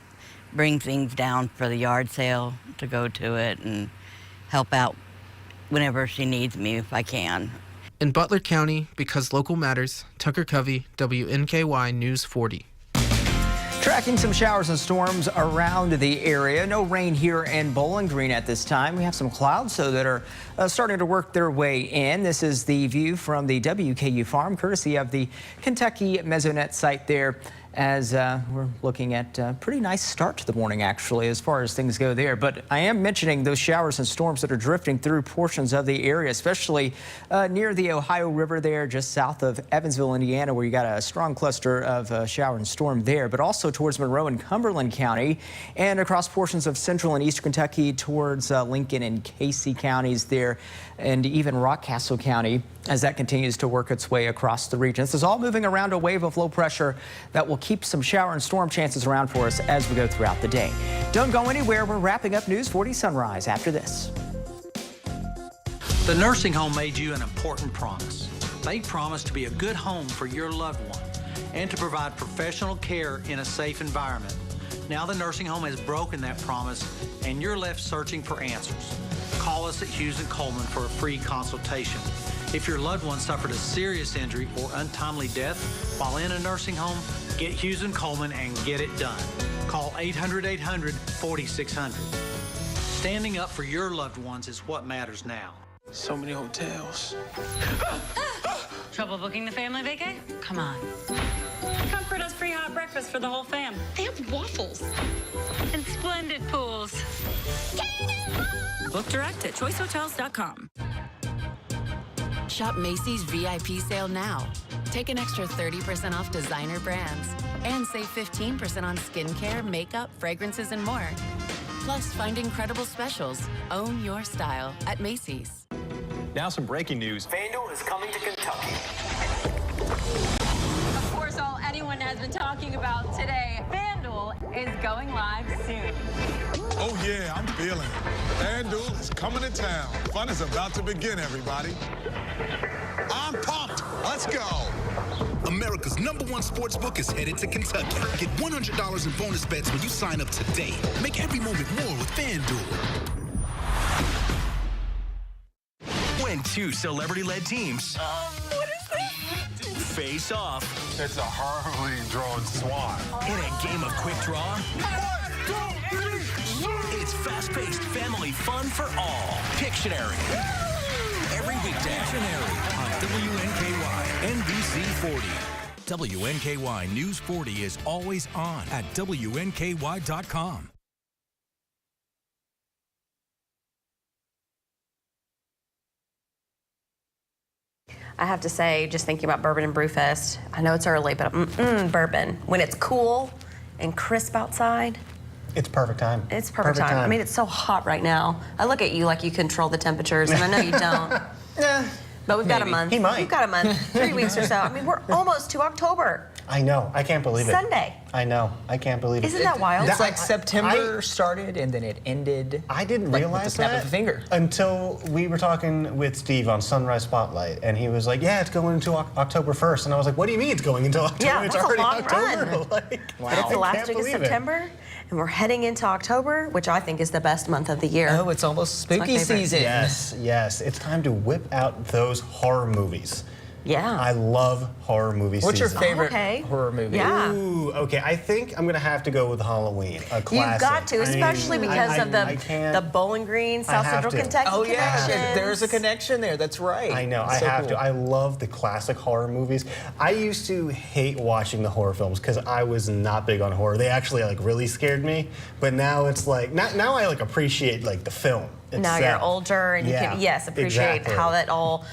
bring things down for the yard sale to go to it and help out whenever she needs me if I can. In Butler County, because local matters, Tucker Covey, WNKY News 40. Tracking some showers and storms around the area. No rain here in Bowling Green at this time. We have some clouds, though, that are starting to work their way in. This is the view from the WKU farm, courtesy of the Kentucky Mesonet site there, as we're looking at a pretty nice start to the morning, actually, as far as things go there. But I am mentioning those showers and storms that are drifting through portions of the area, especially near the Ohio River there, just south of Evansville, Indiana, where you got a strong cluster of shower and storm there, but also towards Monroe and Cumberland County and across portions of central and eastern Kentucky towards Lincoln and Casey counties there, and even Rockcastle County as that continues to work its way across the region. This is all moving around a wave of low pressure that will keep some shower and storm chances around for us as we go throughout the day. Don't go anywhere. We're wrapping up News 40 Sunrise after this. The nursing home made you an important promise. They promised to be a good home for your loved one and to provide professional care in a safe environment. Now the nursing home has broken that promise and you're left searching for answers. Call us at Hughes & Coleman for a free consultation. If your loved one suffered a serious injury or untimely death while in a nursing home, get Hughes & Coleman and get it done. Call 800-800-4600. Standing up for your loved ones is what matters now. So many hotels. Trouble booking the family vacay? Come on. Comfort does free hot breakfast for the whole fam. They have waffles. And splendid pools. Book direct at choicehotels.com. Shop Macy's VIP sale now. Take an extra 30% off designer brands and save 15% on skincare, makeup, fragrances, and more. Plus, find incredible specials. Own your style at Macy's. Now some breaking news. FanDuel is coming to Kentucky. Of course, all anyone has has been talking about today. FanDuel is going live soon. Oh, yeah, I'm feeling it. FanDuel is coming to town. Fun is about to begin, everybody. I'm pumped. Let's go. America's #1 sportsbook is headed to Kentucky. Get $100 in bonus bets when you sign up today. Make every moment more with FanDuel. When two celebrity-led teams What is this? face off It's a hurling-drawn swan. in a game of quick draw, 1, 2, 3, shoot! it's fast-paced family fun for all. Pictionary. Every weekday. Pictionary on WNKY NBC 40. WNKY News 40 is always on at WNKY.com. I have to say, just thinking about Bourbon and Brewfest, I know it's early, but bourbon. When it's cool and crisp outside, It's perfect time. it's perfect time. I mean, it's so hot right now. I look at you like you control the temperatures, and I know you don't. But we've got a month. He might. We've got a month, 3 weeks or so. I mean, we're almost to October. I know. I can't believe it. Sunday. I know. I can't believe it. Isn't that wild? It's like September started and then it ended. I didn't like realize with the snap that of a finger. until we were talking with Steve on Sunrise Spotlight, and he was like, "Yeah, it's going into October 1st," and I was like, "What do you mean it's going into October? Yeah, it's that's a already long October." run. Like, But it's the I last can't week of believe it. September, and we're heading into October, which I think is the best month of the year. Oh, it's almost my spooky favorite. season. Yes, yes. It's time to whip out those horror movies. Yeah. I love horror movie What's your season. favorite horror movie? Yeah. Ooh, okay. I think I'm gonna have to go with Halloween, a classic. You've got to, especially because of I can't- the Bowling Green, I South have Central to. Kentucky Oh yeah, connection. there's a connection there. That's right. I know. It's I so have cool. to. I love the classic horror movies. I used to hate watching the horror films because I was not big on horror. They actually like really scared me. But now it's like now I like appreciate like the film. Now you're itself. older and you Yeah, can, yes, appreciate exactly. how that all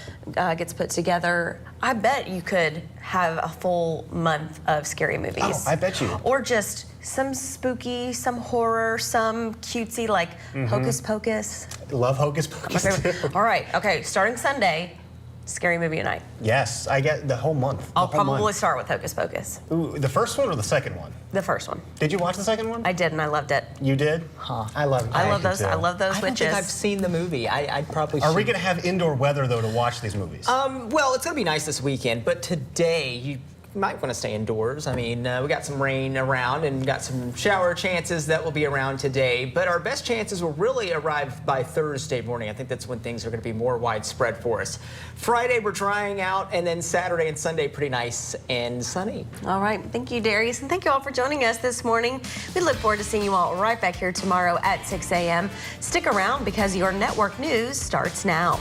gets put together. I bet you could have a full month of scary movies. Oh, I bet you. Or just some spooky, some horror, some cutesy, like Hocus Pocus. Love Hocus My Pocus. favorite. All right, okay, starting Sunday, scary movie night. Yes, I get the whole month. I'll probably start with Hocus Pocus. Ooh, the first one or the second one? The first one. Did you watch the second one? I did, and I loved it. You did? Huh. I love those. I love those I don't witches. think I've seen the movie. I'd probably. Are we should. gonna have indoor weather though to watch these movies? Well, it's gonna be nice this weekend, but today you might want to stay indoors. I mean, we got some rain around and got some shower chances that will be around today, but our best chances will really arrive by Thursday morning. I think that's when things are going to be more widespread for us. Friday, we're drying out, and then Saturday and Sunday, pretty nice and sunny. All right. Thank you, Darius. And thank you all for joining us this morning. We look forward to seeing you all right back here tomorrow at 6 a.m. Stick around because your network news starts now.